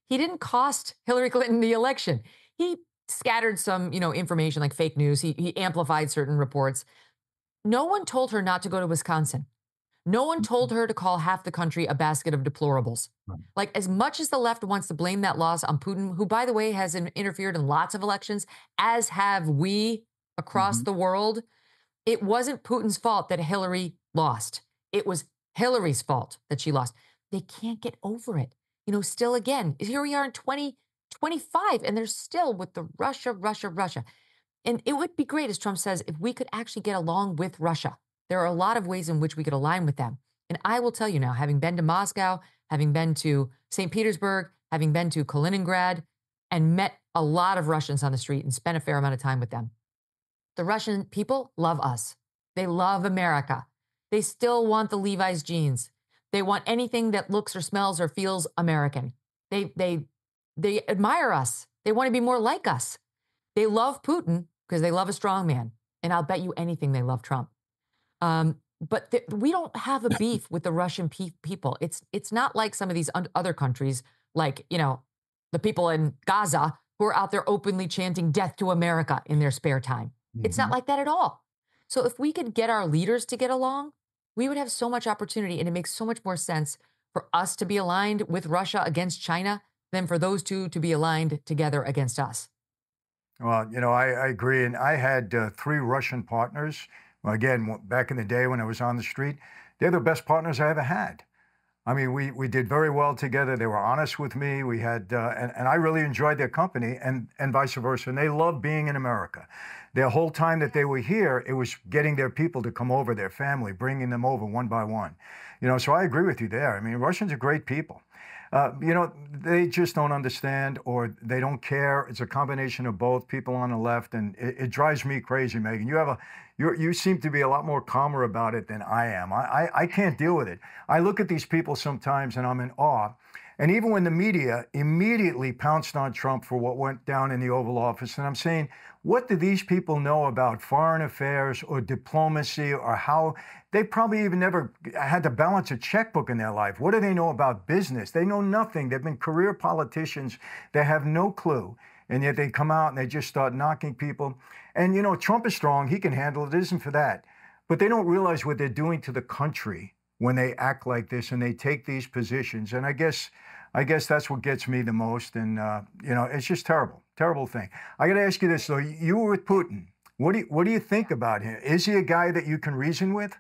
He didn't cost Hillary Clinton the election. He scattered some, information like fake news. He amplified certain reports. No one told her not to go to Wisconsin. No one told her to call half the country a basket of deplorables. Right. Like, as much as the left wants to blame that loss on Putin, who, by the way, has interfered in lots of elections, as have we across Mhm. the world, it wasn't Putin's fault that Hillary lost. It was Hillary's fault that she lost. They can't get over it. Still again, here we are in 2025, and they're still with the Russia, Russia, Russia. And it would be great, as Trump says, if we could actually get along with Russia. There are a lot of ways in which we could align with them. And I will tell you now, having been to Moscow, having been to St. Petersburg, having been to Kaliningrad, and met a lot of Russians on the street and spent a fair amount of time with them, the Russian people love us. They love America. They still want the Levi's jeans. They want anything that looks or smells or feels American. They admire us. They want to be more like us. They love Putin because they love a strong man. And I'll bet you anything they love Trump. But we don't have a beef with the Russian people. It's not like some of these other countries, like, the people in Gaza who are out there openly chanting death to America in their spare time. It's not Mhm. like that at all. So if we could get our leaders to get along, we would have so much opportunity, and it makes so much more sense for us to be aligned with Russia against China than for those two to be aligned together against us. Well, I agree. And I had three Russian partners. Well, again, back in the day when I was on the street, they're the best partners I ever had. I mean, we did very well together. They were honest with me. We had, and I really enjoyed their company, and vice versa. And they loved being in America. The whole time that they were here, it was getting their people to come over, their family, bringing them over one by one. So I agree with you there. I mean, Russians are great people. They just don't understand, or they don't care. It's a combination of both. People on the left, and it drives me crazy, Megyn. You seem to be a lot more calmer about it than I am. I can't deal with it. I look at these people sometimes, and I'm in awe. And even when the media immediately pounced on Trump for what went down in the Oval Office, and I'm saying, what do these people know about foreign affairs or diplomacy, or how they probably even never had to balance a checkbook in their life? What do they know about business? They know nothing. They've been career politicians. They have no clue. And yet they come out and they just start knocking people. And, Trump is strong. He can handle it. It isn't for that. But they don't realize what they're doing to the country when they act like this and they take these positions. And I guess that's what gets me the most. And, it's just terrible, terrible thing. I got to ask you this, though. You were with Putin. What do you think about him? Is he a guy that you can reason with?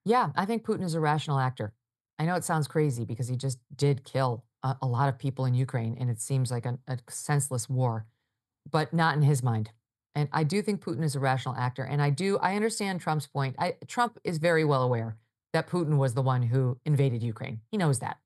Yeah, I think Putin is a rational actor. I know it sounds crazy because he just did kill a lot of people in Ukraine, and it seems like a senseless war, but not in his mind. And I do think Putin is a rational actor. And I understand Trump's point. Trump is very well aware that Putin was the one who invaded Ukraine. He knows that.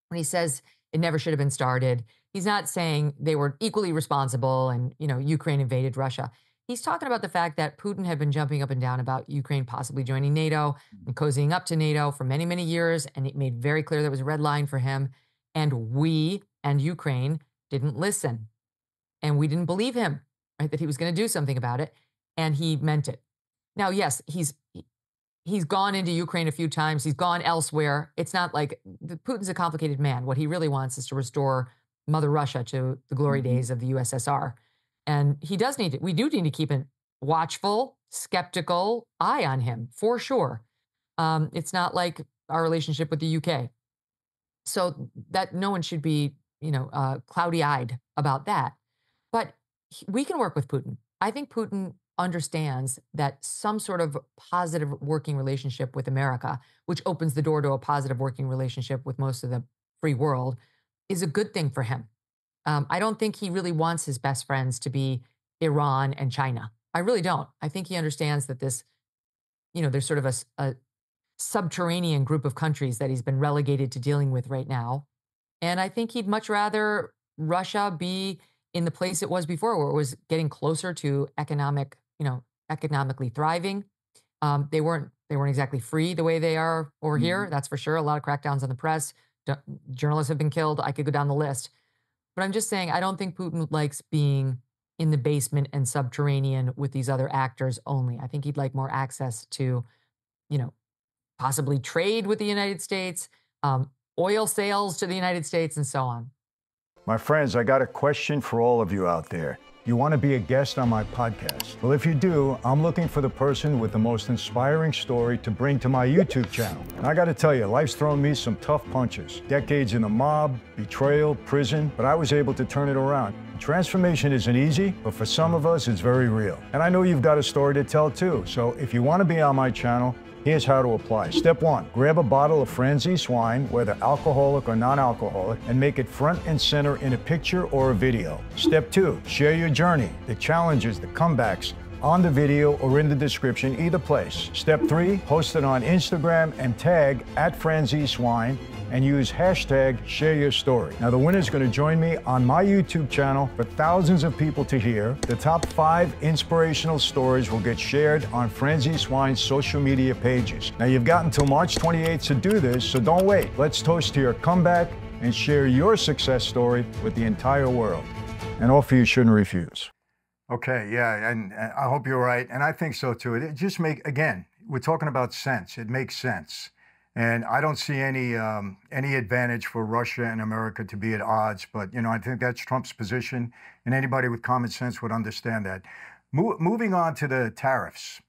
When he says it never should have been started, he's not saying they were equally responsible and, Ukraine invaded Russia. He's talking about the fact that Putin had been jumping up and down about Ukraine possibly joining NATO and cozying up to NATO for many, many years. And it made very clear that was a red line for him. And we and Ukraine didn't listen. And we didn't believe him, right, that he was going to do something about it. And he meant it. Now, yes, he's gone into Ukraine a few times. He's gone elsewhere. It's not like Putin's a complicated man. What he really wants is to restore Mother Russia to the glory days of the USSR. And he does need to, we do need to keep a watchful, skeptical eye on him for sure. It's not like our relationship with the UK. So that no one should be, cloudy eyed about that. But we can work with Putin. I think Putin understands that some sort of positive working relationship with America, which opens the door to a positive working relationship with most of the free world, is a good thing for him. I don't think he really wants his best friends to be Iran and China. I really don't. I think he understands that there's sort of a subterranean group of countries that he's been relegated to dealing with right now. And I think he'd much rather Russia be in the place it was before, where it was getting closer to economically thriving. They weren't exactly free the way they are over here. That's for sure. A lot of crackdowns on the press. Journalists have been killed. I could go down the list. But I'm just saying, I don't think Putin likes being in the basement and subterranean with these other actors only. I think he'd like more access to, you know, possibly trade with the United States, oil sales to the United States, and so on. My friends, I got a question for all of you out there. You want to be a guest on my podcast? Well, if you do, I'm looking for the person with the most inspiring story to bring to my YouTube channel. And I got to tell you, life's thrown me some tough punches. Decades in the mob, betrayal, prison, but I was able to turn it around. Transformation isn't easy, but for some of us, it's very real. And I know you've got a story to tell too. So if you want to be on my channel, here's how to apply. Step 1, grab a bottle of Franzese wine, whether alcoholic or non-alcoholic, and make it front and center in a picture or a video. Step 2, share your journey, the challenges, the comebacks, on the video or in the description, either place. Step 3, post it on Instagram and tag @FranzeseWine and use hashtag #ShareYourStory. Now the winner's gonna join me on my YouTube channel for thousands of people to hear. The top 5 inspirational stories will get shared on Franzese Wine's social media pages. Now you've got until March 28th to do this, so don't wait. Let's toast to your comeback and share your success story with the entire world. An offer you shouldn't refuse. Okay, yeah, and I hope you're right, and I think so too. It just again, we're talking about sense. It makes sense. And I don't see any advantage for Russia and America to be at odds, but, you know, I think that's Trump's position, and anybody with common sense would understand that. Moving on to the tariffs.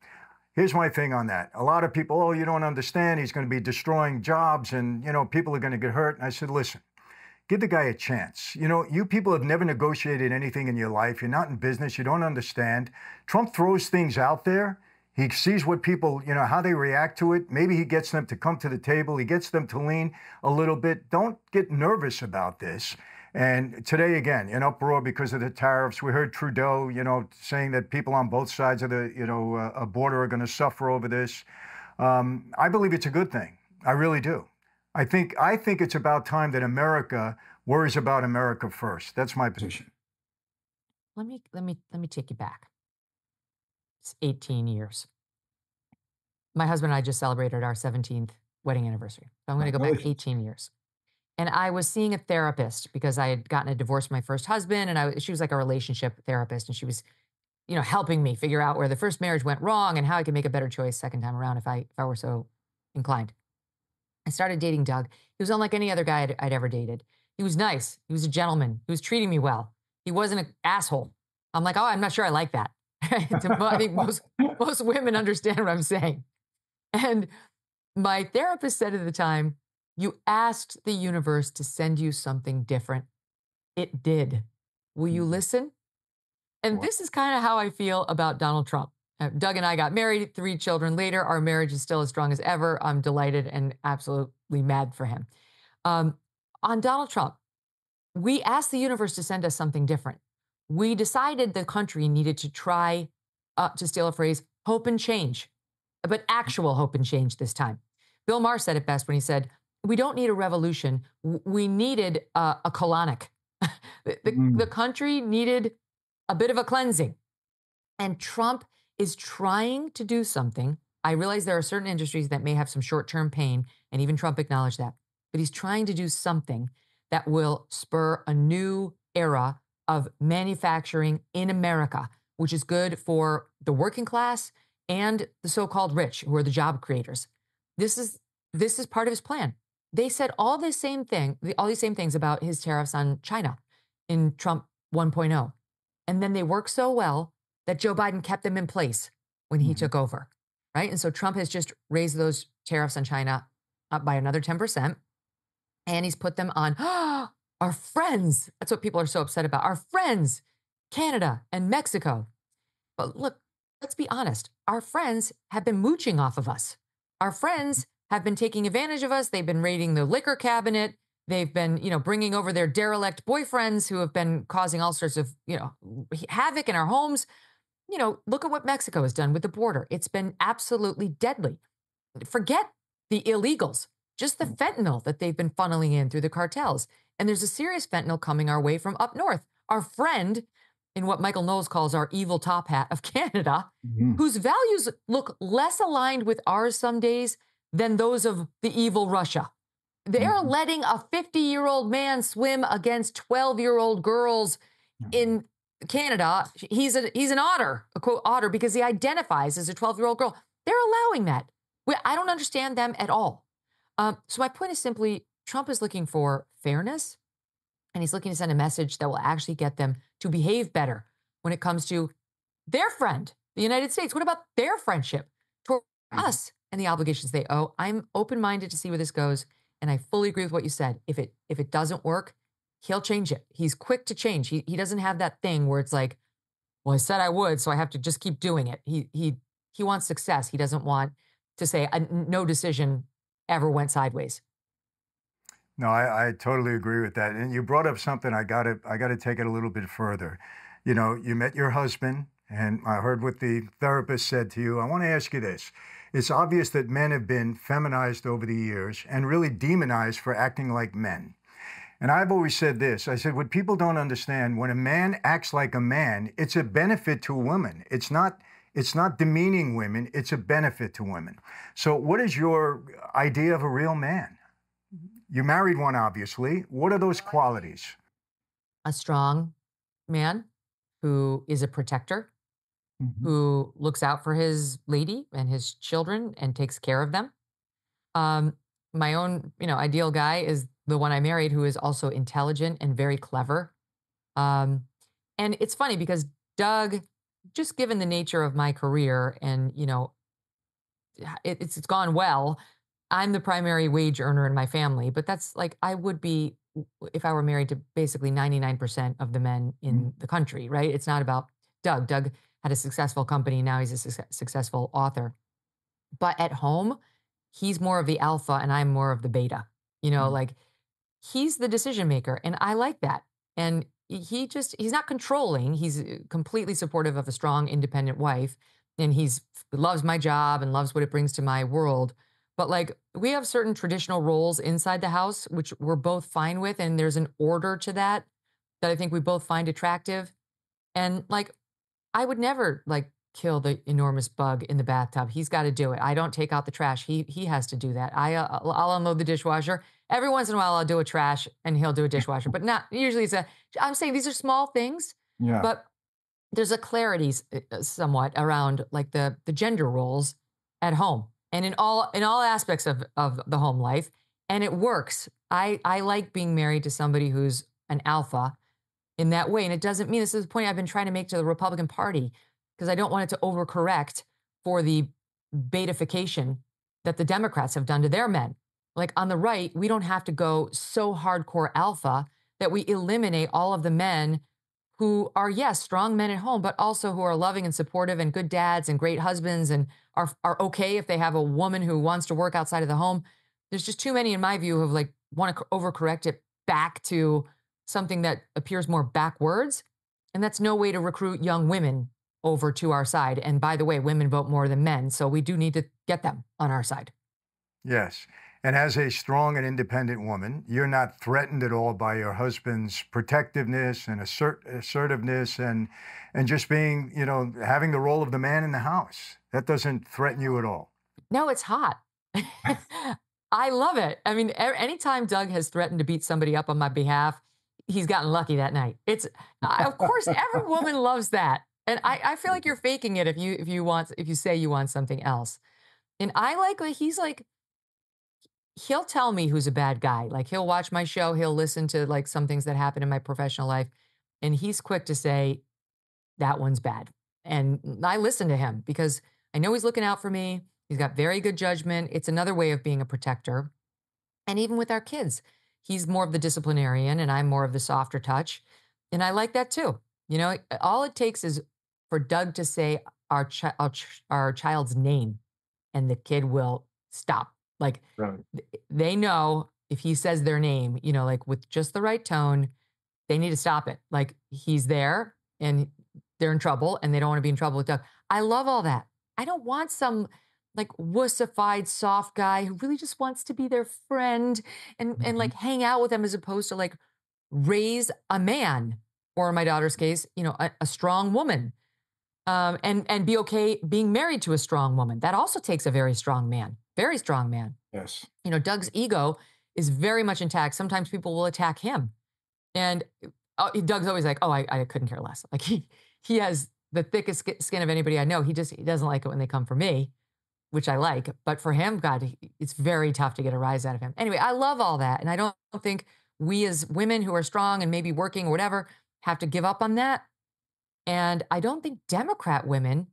Here's my thing on that. A lot of people, oh, you don't understand, he's going to be destroying jobs and, you know, people are going to get hurt. And I said, listen, give the guy a chance. You know, you people have never negotiated anything in your life. You're not in business. You don't understand. Trump throws things out there. He sees what people, you know, how they react to it. Maybe he gets them to come to the table. He gets them to lean a little bit. Don't get nervous about this. And today, again, in uproar because of the tariffs, we heard Trudeau, you know, saying that people on both sides of the, you know, border are going to suffer over this. I believe it's a good thing. I really do. I think it's about time that America worries about America first. That's my position. Let me take you back. It's 18 years. My husband and I just celebrated our 17th wedding anniversary. So I'm going to go back 18 years. And I was seeing a therapist because I had gotten a divorce from my first husband, and she was like a relationship therapist, and she was, you know, helping me figure out where the first marriage went wrong and how I could make a better choice second time around if I were so inclined. I started dating Doug. He was unlike any other guy I'd ever dated. He was nice. He was a gentleman. He was treating me well. He wasn't an asshole. I'm like, oh, I'm not sure I like that. I think most women understand what I'm saying. And my therapist said at the time, you asked the universe to send you something different. It did. Will you listen? And this is kind of how I feel about Donald Trump. Doug and I got married 3 children later. Our marriage is still as strong as ever. I'm delighted and absolutely mad for him. On Donald Trump, we asked the universe to send us something different. We decided the country needed to try, to steal a phrase, hope and change, but actual hope and change this time. Bill Maher said it best when he said, we don't need a revolution. We needed a colonic. The country needed a bit of a cleansing. And Trump is trying to do something. I realize there are certain industries that may have some short-term pain, and even Trump acknowledged that. But he's trying to do something that will spur a new era of manufacturing in America, which is good for the working class and the so-called rich, who are the job creators. This is part of his plan. They said all these same things about his tariffs on China in Trump 1.0. And then they worked so well that Joe Biden kept them in place when he took over, right? And so Trump has just raised those tariffs on China up by another 10%. And he's put them on our friends. That's what people are so upset about. Our friends, Canada and Mexico. But look, let's be honest. Our friends have been mooching off of us. Our friends have been taking advantage of us. They've been raiding the liquor cabinet. They've been, bringing over their derelict boyfriends who have been causing all sorts of, havoc in our homes. Look at what Mexico has done with the border. It's been absolutely deadly. Forget the illegals, just the fentanyl that they've been funneling in through the cartels. And there's a serious fentanyl coming our way from up north. Our friend, in what Michael Knowles calls our evil top hat of Canada, whose values look less aligned with ours some days than those of the evil Russia. They're letting a 50-year-old man swim against 12-year-old girls in Canada, he's an otter, a quote otter, because he identifies as a 12-year-old girl. They're allowing that. I don't understand them at all. So my point is simply, Trump is looking for fairness, and he's looking to send a message that will actually get them to behave better when it comes to their friend, the United States. What about their friendship toward us and the obligations they owe? I'm open-minded to see where this goes, and I fully agree with what you said. If it doesn't work, he'll change it. He's quick to change. He doesn't have that thing where it's like, well, I said I would, so I have to just keep doing it. He wants success. He doesn't want to say no decision ever went sideways. No, I totally agree with that. And you brought up something I gotta take it a little bit further. You know, you met your husband, and I heard what the therapist said to you. I want to ask you this. It's obvious that men have been feminized over the years and really demonized for acting like men. And I've always said this. I said, what people don't understand, when a man acts like a man, it's a benefit to women. It's not demeaning women, it's a benefit to women. So what is your idea of a real man? You married one, obviously. What are those qualities? A strong man who is a protector, who looks out for his lady and his children and takes care of them. My own, ideal guy is the one I married, who is also intelligent and very clever. And it's funny because Doug, just given the nature of my career and, it's gone well. I'm the primary wage earner in my family, but that's like I would be if I were married to basically 99% of the men in the country, right? It's not about Doug. Doug had a successful company. Now he's a successful author. But at home, he's more of the alpha and I'm more of the beta. Like he's the decision maker. And I like that. And he's not controlling. He's completely supportive of a strong, independent wife. And loves my job and loves what it brings to my world. But like we have certain traditional roles inside the house, which we're both fine with. And there's an order to that I think we both find attractive. And like, I would never like kill the enormous bug in the bathtub. He's got to do it. I don't take out the trash. He has to do that. I'll unload the dishwasher. Every once in a while I'll do a trash and he'll do a dishwasher, but not usually I'm saying these are small things, but there's a clarity somewhat around like the gender roles at home and in all aspects of the home life. And it works. I like being married to somebody who's an alpha in that way. And it doesn't mean, this is the point I've been trying to make to the Republican Party, because I don't want it to overcorrect for the betification that the Democrats have done to their men. Like on the right, we don't have to go so hardcore alpha that we eliminate all of the men who are, yes, strong men at home, but also who are loving and supportive and good dads and great husbands and are okay if they have a woman who wants to work outside of the home. There's just too many, in my view, who like want to overcorrect it back to something that appears more backwards. And that's no way to recruit young women over to our side. And by the way, women vote more than men, so we do need to get them on our side. Yes. And as a strong and independent woman, you're not threatened at all by your husband's protectiveness and assertiveness and just being, having the role of the man in the house. That doesn't threaten you at all. No, it's hot. I love it. I mean, anytime Doug has threatened to beat somebody up on my behalf, he's gotten lucky that night. Of course, every woman loves that. And I feel like you're faking it if you say you want something else. And I like he's like, he'll tell me who's a bad guy. Like he'll watch my show, he'll listen to like some things that happen in my professional life, and he's quick to say that one's bad. And I listen to him because I know he's looking out for me. He's got very good judgment. It's another way of being a protector. And even with our kids, he's more of the disciplinarian and I'm more of the softer touch. And I like that too. All it takes is for Doug to say our child's name and the kid will stop. Like they know if he says their name, like with just the right tone, they need to stop it. Like he's there and they're in trouble and they don't want to be in trouble with Doug. I love all that. I don't want some like wussified soft guy who really just wants to be their friend and like hang out with them as opposed to like raise a man, or in my daughter's case, a strong woman, and be okay being married to a strong woman. That also takes a very strong man. Very strong man. Yes. Doug's ego is very much intact. Sometimes people will attack him. And Oh, Doug's always like, "Oh, I couldn't care less." Like he has the thickest skin of anybody I know. He doesn't like it when they come for me, which I like. But for him, God, it's very tough to get a rise out of him. Anyway, I love all that, and I don't think we as women who are strong and maybe working or whatever have to give up on that. And I don't think Democrat women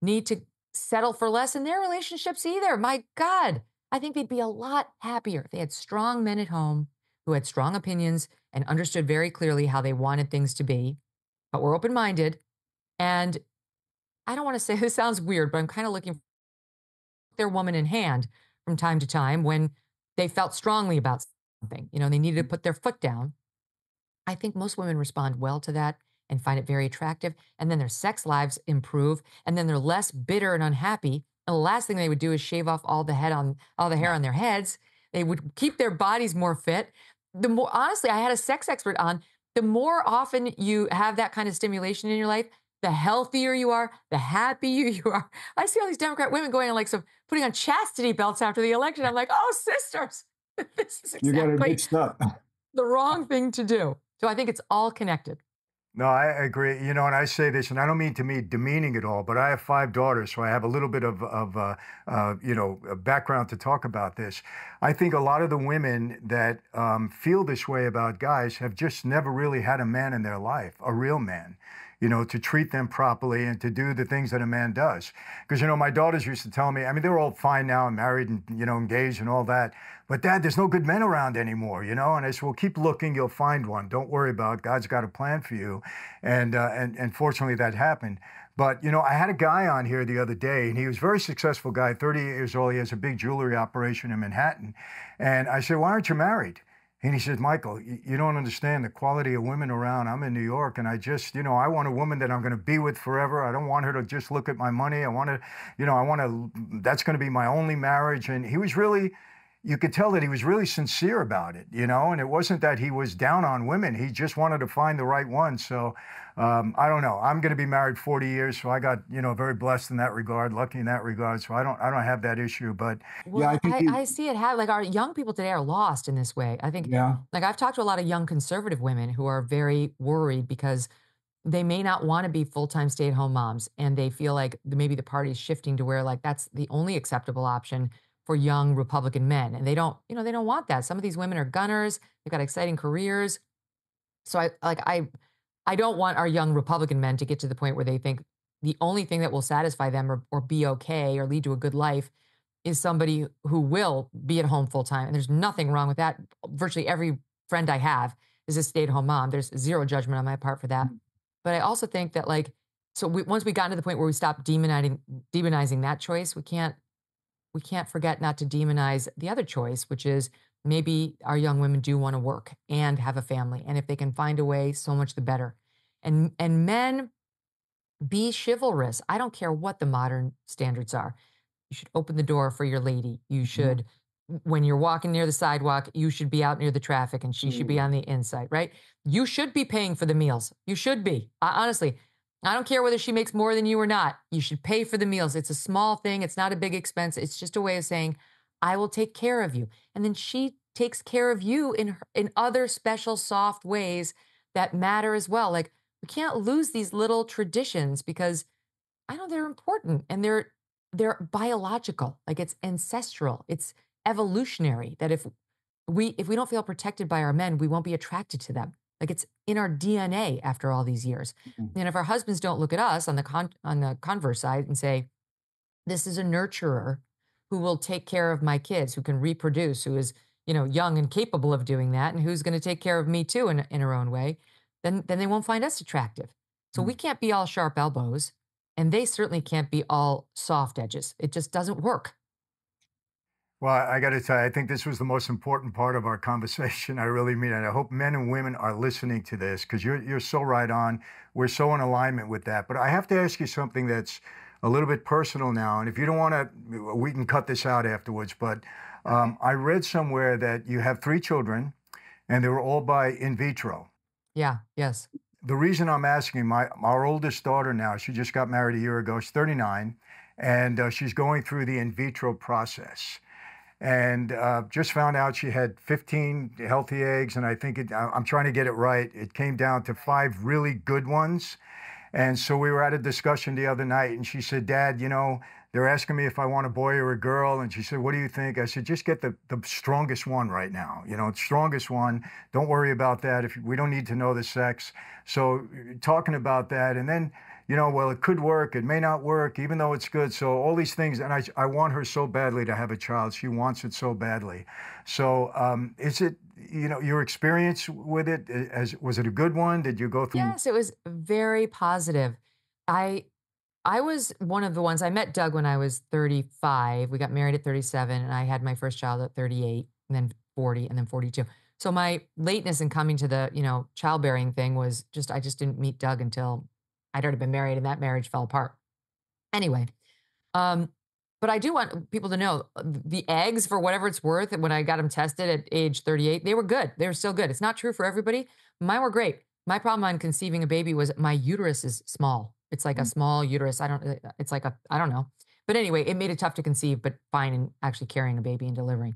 need to settle for less in their relationships either. My God, I think they'd be a lot happier if they had strong men at home who had strong opinions and understood very clearly how they wanted things to be, but were open minded. And I don't want to say this sounds weird, but I'm kind of looking for their woman in hand from time to time when they felt strongly about something. You know, they needed to put their foot down. I think most women respond well to that and find it very attractive. And then their sex lives improve. And then they're less bitter and unhappy. And the last thing they would do is shave off all the hair on their heads. They would keep their bodies more fit. The more honestly, I had a sex expert on. The more often you have that kind of stimulation in your life, the healthier you are, the happier you are. I see all these Democrat women going on like some putting on chastity belts after the election. I'm like, oh, sisters, this is You got it exactly mixed up. the wrong thing to do. So I think it's all connected. No, I agree. You know, and I say this, and I don't mean to me demeaning it all, but I have 5 daughters, so I have a little bit of a background to talk about this. I think a lot of the women that feel this way about guys have just never really had a man in their life, a real man, you know, to treat them properly and to do the things that a man does. Because, you know, my daughters used to tell me, I mean, they're all fine now and married and, you know, engaged and all that. But Dad, there's no good men around anymore, you know? And I said, well, keep looking, you'll find one. Don't worry about it. God's got a plan for you. And fortunately that happened. But, you know, I had a guy on here the other day, and he was a very successful guy, 38 years old. He has a big jewelry operation in Manhattan. And I said, why aren't you married? And he says, Michael, you don't understand the quality of women around. I'm in New York, and I just, you know, I want a woman that I'm going to be with forever. I don't want her to just look at my money. I want to, you know, that's going to be my only marriage. And he was really, you could tell that he was really sincere about it, you know, and it wasn't that he was down on women. He just wanted to find the right one. So I don't know. I'm going to be married 40 years, so I got, you know, very blessed in that regard, lucky in that regard. So I don't have that issue. But Well, Yeah, I think I see it have like our young people today are lost in this way. I think yeah. like I've talked to a lot of young conservative women who are very worried because they may not want to be full-time stay-at-home moms and they feel like maybe the party's shifting to where like that's the only acceptable option for young Republican men. And they don't, you know, they don't want that. Some of these women are gunners, they've got exciting careers. So I don't want our young Republican men to get to the point where they think the only thing that will satisfy them or be okay or lead to a good life is somebody who will be at home full time. And there's nothing wrong with that. Virtually every friend I have is a stay at home mom. There's zero judgment on my part for that. But I also think that like, once we got to the point where we stopped demonizing that choice, we can't forget not to demonize the other choice, which is maybe our young women do want to work and have a family. And if they can find a way, so much the better. And men, be chivalrous. I don't care what the modern standards are. You should open the door for your lady. You should, when you're walking near the sidewalk, you should be out near the traffic and she should be on the inside, right? You should be paying for the meals. You should be. Honestly, I don't care whether she makes more than you or not. You should pay for the meals. It's a small thing. It's not a big expense. It's just a way of saying, I will take care of you. And then she takes care of you in other special, soft ways that matter as well. Like we can't lose these little traditions because I know they're important and they're biological. Like it's ancestral. It's evolutionary that if we don't feel protected by our men, we won't be attracted to them. Like it's in our DNA after all these years. And if our husbands don't look at us on the converse side and say, this is a nurturer who will take care of my kids, who can reproduce, who is, you know, young and capable of doing that, and who's going to take care of me too in her own way, then they won't find us attractive. So we can't be all sharp elbows, and they certainly can't be all soft edges. It just doesn't work. Well, I got to tell you, I think this was the most important part of our conversation. I really mean it. I hope men and women are listening to this because you're so right on. We're so in alignment with that. But I have to ask you something that's a little bit personal now. And if you don't want to, we can cut this out afterwards. But I read somewhere that you have 3 children and they were all by in vitro. Yeah, yes. The reason I'm asking, our oldest daughter now, she just got married a year ago. She's 39, and she's going through the in vitro process. and just found out she had 15 healthy eggs, and I think I'm trying to get it right. It came down to 5 really good ones. And so we were at a discussion the other night, and she said, Dad, they're asking me if I want a boy or a girl. And she said, what do you think? I said, just get the strongest one right now. Strongest one. Don't worry about that. If we don't need to know the sex. So talking about that, and then, well, it could work. It may not work, even though it's good. So all these things, and I want her so badly to have a child. She wants it so badly. So is it, your experience with it, was it a good one? Did you go through? Yes, it was very positive. I I was one of the ones. I met Doug when I was 35. We got married at 37, and I had my first child at 38, and then 40, and then 42. So my lateness in coming to the, childbearing thing was just I just didn't meet Doug until I'd already been married, and that marriage fell apart. Anyway, um, but I do want people to know the eggs, for whatever it's worth, when I got them tested at age 38, they were good. They were still good. It's not true for everybody. Mine were great. My problem on conceiving a baby was my uterus is small. It's like a small uterus. It's like I don't know. But anyway, it made it tough to conceive, but fine in actually carrying a baby and delivering.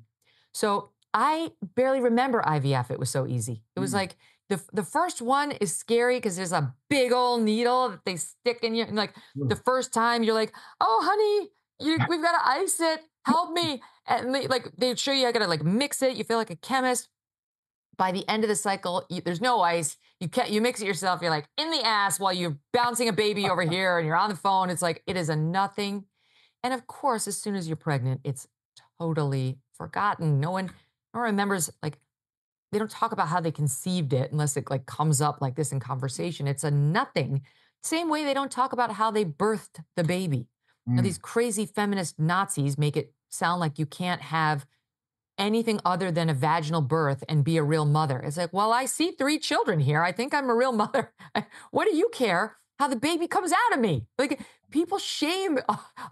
So I barely remember IVF. It was so easy. It was like the first one is scary because there's a big old needle that they stick in you. And like the first time you're like, oh, honey, we've got to ice it. Help me. And they show you, I got to like mix it. You feel like a chemist. By the end of the cycle, there's no ice. You mix it yourself. You're like in the ass while you're bouncing a baby over here and you're on the phone. It's like, it is a nothing. And of course, as soon as you're pregnant, it's totally forgotten. No one remembers, like, they don't talk about how they conceived it unless it like comes up like this in conversation. It's a nothing. Same way they don't talk about how they birthed the baby. Now, Mm. these crazy feminist Nazis make it sound like you can't have anything other than a vaginal birth and be a real mother. It's like, well, I see 3 children here. I think I'm a real mother. What do you care how the baby comes out of me? Like, people shame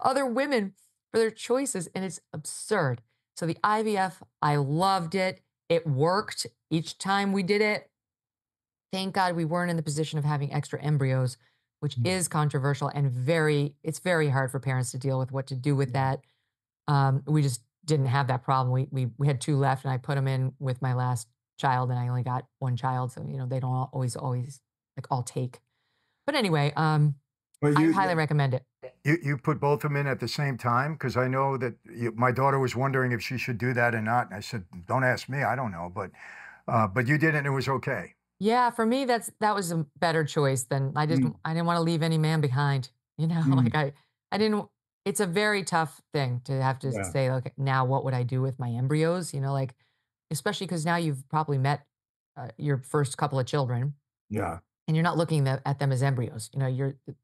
other women for their choices, and it's absurd. So the IVF, I loved it. It worked each time we did it. Thank God we weren't in the position of having extra embryos, which is controversial and it's very hard for parents to deal with what to do with that. We just didn't have that problem. We had 2 left, and I put them in with my last child, and I only got 1 child, so they don't always like all take. But anyway, Well, I you, highly recommend it. you put both of them in at the same time? Because I know that my daughter was wondering if she should do that or not. And I said, don't ask me. I don't know. But you did it and it was okay. Yeah, for me, that was a better choice than Mm. I didn't want to leave any man behind. Mm. Like I didn't. It's a very tough thing to have to Yeah. say, like, now what would I do with my embryos? Like, especially because now you've probably met your first couple of children, Yeah. and you're not looking at them as embryos.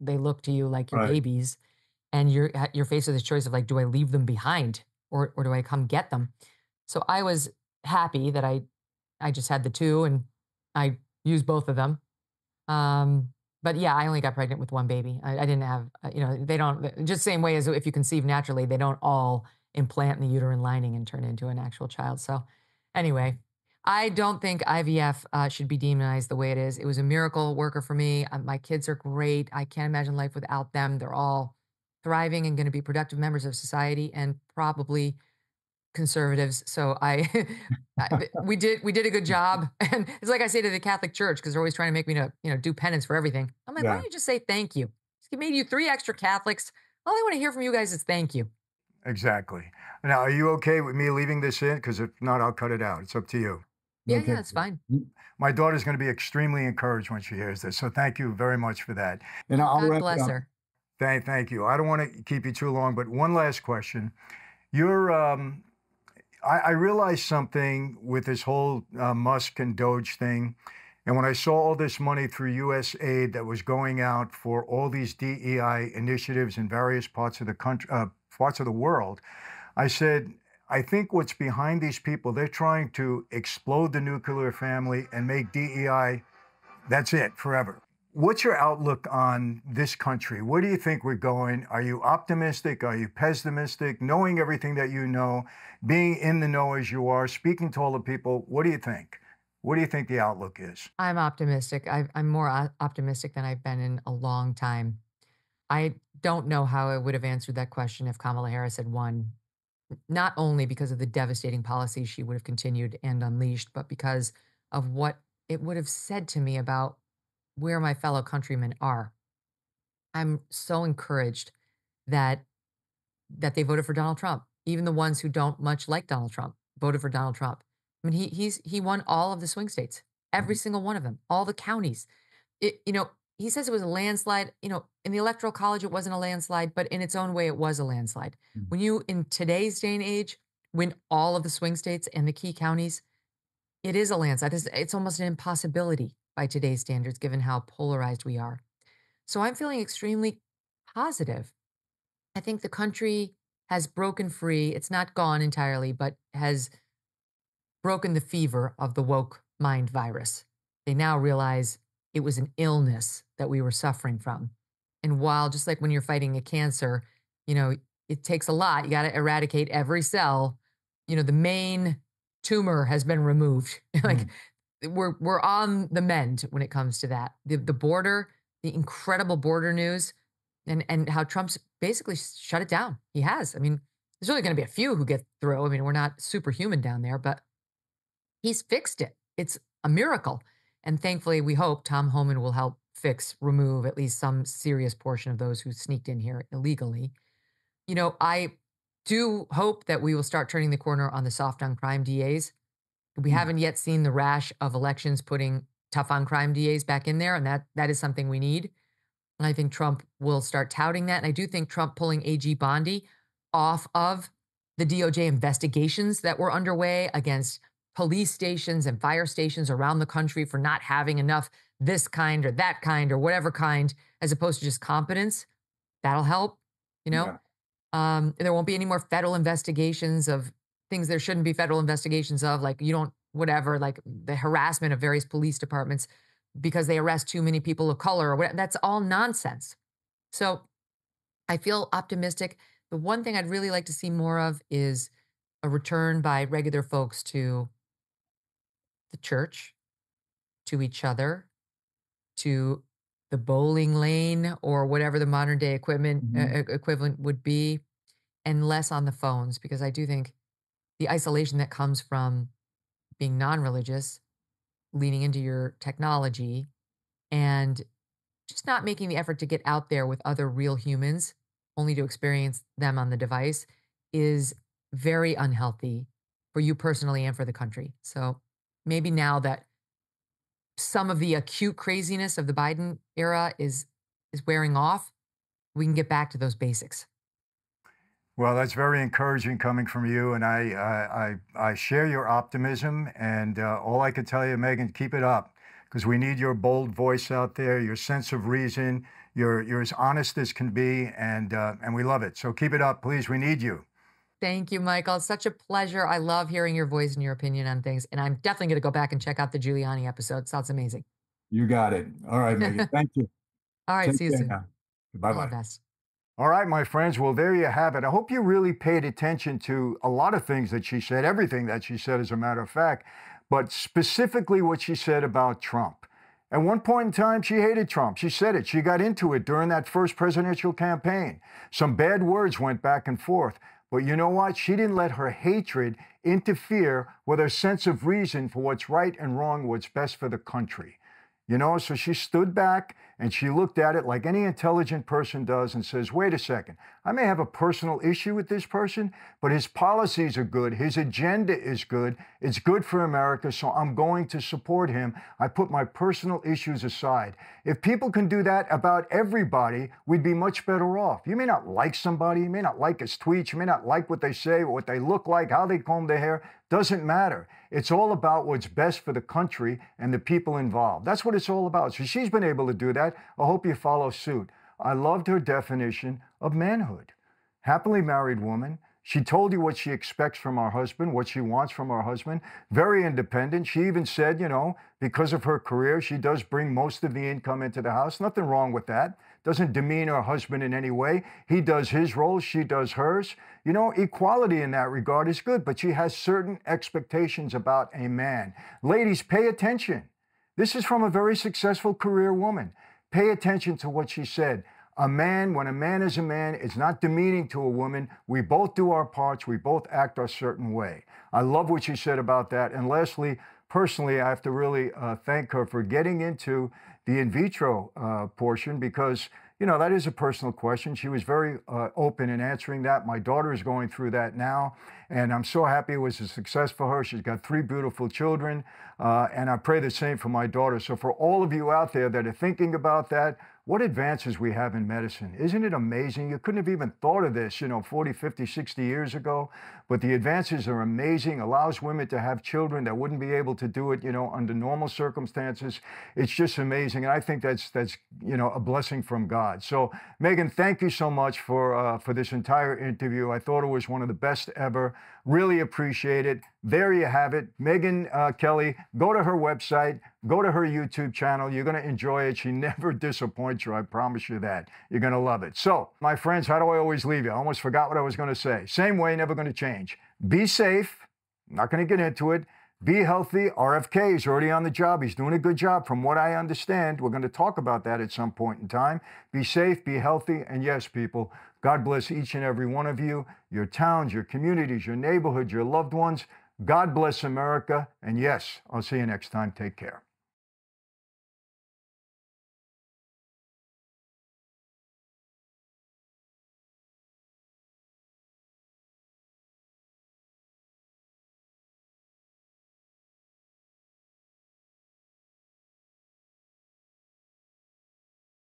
They look to you like your Right. babies, and you're faced with this choice of like, do I leave them behind, or do I come get them? So I was happy that I just had the 2, and I used both of them. But yeah, I only got pregnant with 1 baby. I didn't have, they don't, just same way as if you conceive naturally, they don't all implant in the uterine lining and turn into an actual child. So anyway, I don't think IVF should be demonized the way it is. It was a miracle worker for me. My kids are great. I can't imagine life without them. They're all thriving and going to be productive members of society, and probably conservatives. So we did a good job. And it's like I say to the Catholic Church, because they're always trying to make me to, do penance for everything. I'm like, why Yeah. don't you just say thank you? Just made you 3 extra Catholics. All I want to hear from you guys is thank you. Exactly. Now, are you okay with me leaving this in? Because if not, I'll cut it out. It's up to you. Yeah, Okay. yeah, it's fine. My daughter's going to be extremely encouraged when she hears this. So thank you very much for that. And I'll God wrap it bless up. her. Thank you. I don't want to keep you too long, but one last question. You're, I realized something with this whole Musk and Doge thing. And when I saw all this money through US aid that was going out for all these DEI initiatives in various parts of the country, parts of the world, I said, I think what's behind these people, they're trying to explode the nuclear family and make DEI, that's it forever. What's your outlook on this country? Where do you think we're going? Are you optimistic? Are you pessimistic? Knowing everything that you know, being in the know as you are, speaking to all the people, what do you think? What do you think the outlook is? I'm optimistic. I'm more optimistic than I've been in a long time. I don't know how I would have answered that question if Kamala Harris had won. not only because of the devastating policies she would have continued and unleashed, but because of what it would have said to me about where my fellow countrymen are. I'm so encouraged that they voted for Donald Trump. Even the ones who don't much like Donald Trump voted for Donald Trump. I mean, he won all of the swing states, every Mhm. single one of them, all the counties. He says it was a landslide. In the electoral college, it wasn't a landslide, but in its own way, it was a landslide. Mhm. When you, in today's day and age, win all of the swing states and the key counties, it is a landslide. It's almost an impossibility by today's standards, given how polarized we are. So I'm feeling extremely positive. I think the country has broken free. It's not gone entirely, but has broken the fever of the woke mind virus. They now realize it was an illness that we were suffering from. And while just like when you're fighting a cancer, you know, it takes a lot. You got to eradicate every cell. The main tumor has been removed. Like Mhm. we're on the mend when it comes to that. The border, the incredible border news, and how Trump's basically shut it down. He has. I mean, there's only going to be a few who get through. I mean, we're not superhuman down there, but he's fixed it. It's a miracle. And thankfully, we hope Tom Homan will help remove at least some serious portion of those who sneaked in here illegally. I do hope that we will start turning the corner on the soft on crime DAs. We Mhm. haven't yet seen the rash of elections putting tough on crime DAs back in there, and that is something we need. And I think Trump will start touting that. And I do think Trump pulling AG Bondi off of the DOJ investigations that were underway against police stations and fire stations around the country for not having enough this kind or that kind or whatever kind, as opposed to just competence, that'll help. You know, Yeah. there won't be any more federal investigations of things there shouldn't be federal investigations of, like you don't, whatever, like the harassment of various police departments because they arrest too many people of color or whatever. That's all nonsense. So I feel optimistic. The one thing I'd really like to see more of is a return by regular folks to the church, to each other, to the bowling lane or whatever the modern day Mhm. equivalent would be, and less on the phones because I do think the isolation that comes from being non-religious, leaning into your technology, and just not making the effort to get out there with other real humans, only to experience them on the device, is very unhealthy for you personally and for the country. So maybe now that some of the acute craziness of the Biden era is wearing off, we can get back to those basics. Well, that's very encouraging coming from you, and I share your optimism. And all I can tell you, Megan, keep it up, because we need your bold voice out there, your sense of reason. You're as honest as can be, and we love it. So keep it up, please. We need you. Thank you, Michael. It's such a pleasure. I love hearing your voice and your opinion on things. And I'm definitely going to go back and check out the Giuliani episode. Sounds amazing. You got it. All right, Megan. Thank you. All right. Take See you care soon. now. All the Bye-bye. best. All right, my friends. Well, there you have it. I hope you really paid attention to a lot of things that she said, everything that she said, as a matter of fact, but specifically what she said about Trump. At one point in time, she hated Trump. She said it. She got into it during that first presidential campaign. Some bad words went back and forth. But you know what? She didn't let her hatred interfere with her sense of reason for what's right and wrong, what's best for the country. So she stood back and she looked at it like any intelligent person does and says, wait a second, I may have a personal issue with this person, but his policies are good. His agenda is good. It's good for America, so I'm going to support him. I put my personal issues aside. If people can do that about everybody, we'd be much better off. You may not like somebody, you may not like his tweets, you may not like what they say, what they look like, how they comb their hair. Doesn't matter. It's all about what's best for the country and the people involved. That's what it's all about. So she's been able to do that. I hope you follow suit. I loved her definition of manhood. Happily married woman. She told you what she expects from her husband, what she wants from her husband. Very independent. She even said, because of her career, she does bring most of the income into the house. Nothing wrong with that. Doesn't demean her husband in any way. He does his role, she does hers. Equality in that regard is good, but she has certain expectations about a man. Ladies, pay attention. This is from a very successful career woman. Pay attention to what she said. When a man is a man, it's not demeaning to a woman. We both do our parts. We both act a certain way. I love what she said about that. And lastly, personally, I have to really thank her for getting into the in vitro portion, because that is a personal question. She was very open in answering that. My daughter is going through that now, and I'm so happy it was a success for her. She's got 3 beautiful children, and I pray the same for my daughter. So for all of you out there that are thinking about that, what advances we have in medicine. Isn't it amazing? You couldn't have even thought of this, 40, 50, 60 years ago. But the advances are amazing, allows women to have children that wouldn't be able to do it, under normal circumstances. It's just amazing. And I think that's a blessing from God. So, Megyn, thank you so much for this entire interview. I thought it was one of the best ever. Really appreciate it. There you have it. Megyn Kelly, go to her website, go to her YouTube channel. You're going to enjoy it. She never disappoints you. I promise you that. You're going to love it. So, my friends, how do I always leave you? I almost forgot what I was going to say. Same way, never going to change. Be safe. I'm not going to get into it. Be healthy. RFK is already on the job. He's doing a good job from what I understand. We're going to talk about that at some point in time. Be safe, be healthy, and yes, people, God bless each and every one of you, your towns, your communities, your neighborhoods, your loved ones. God bless America. And yes, I'll see you next time. Take care.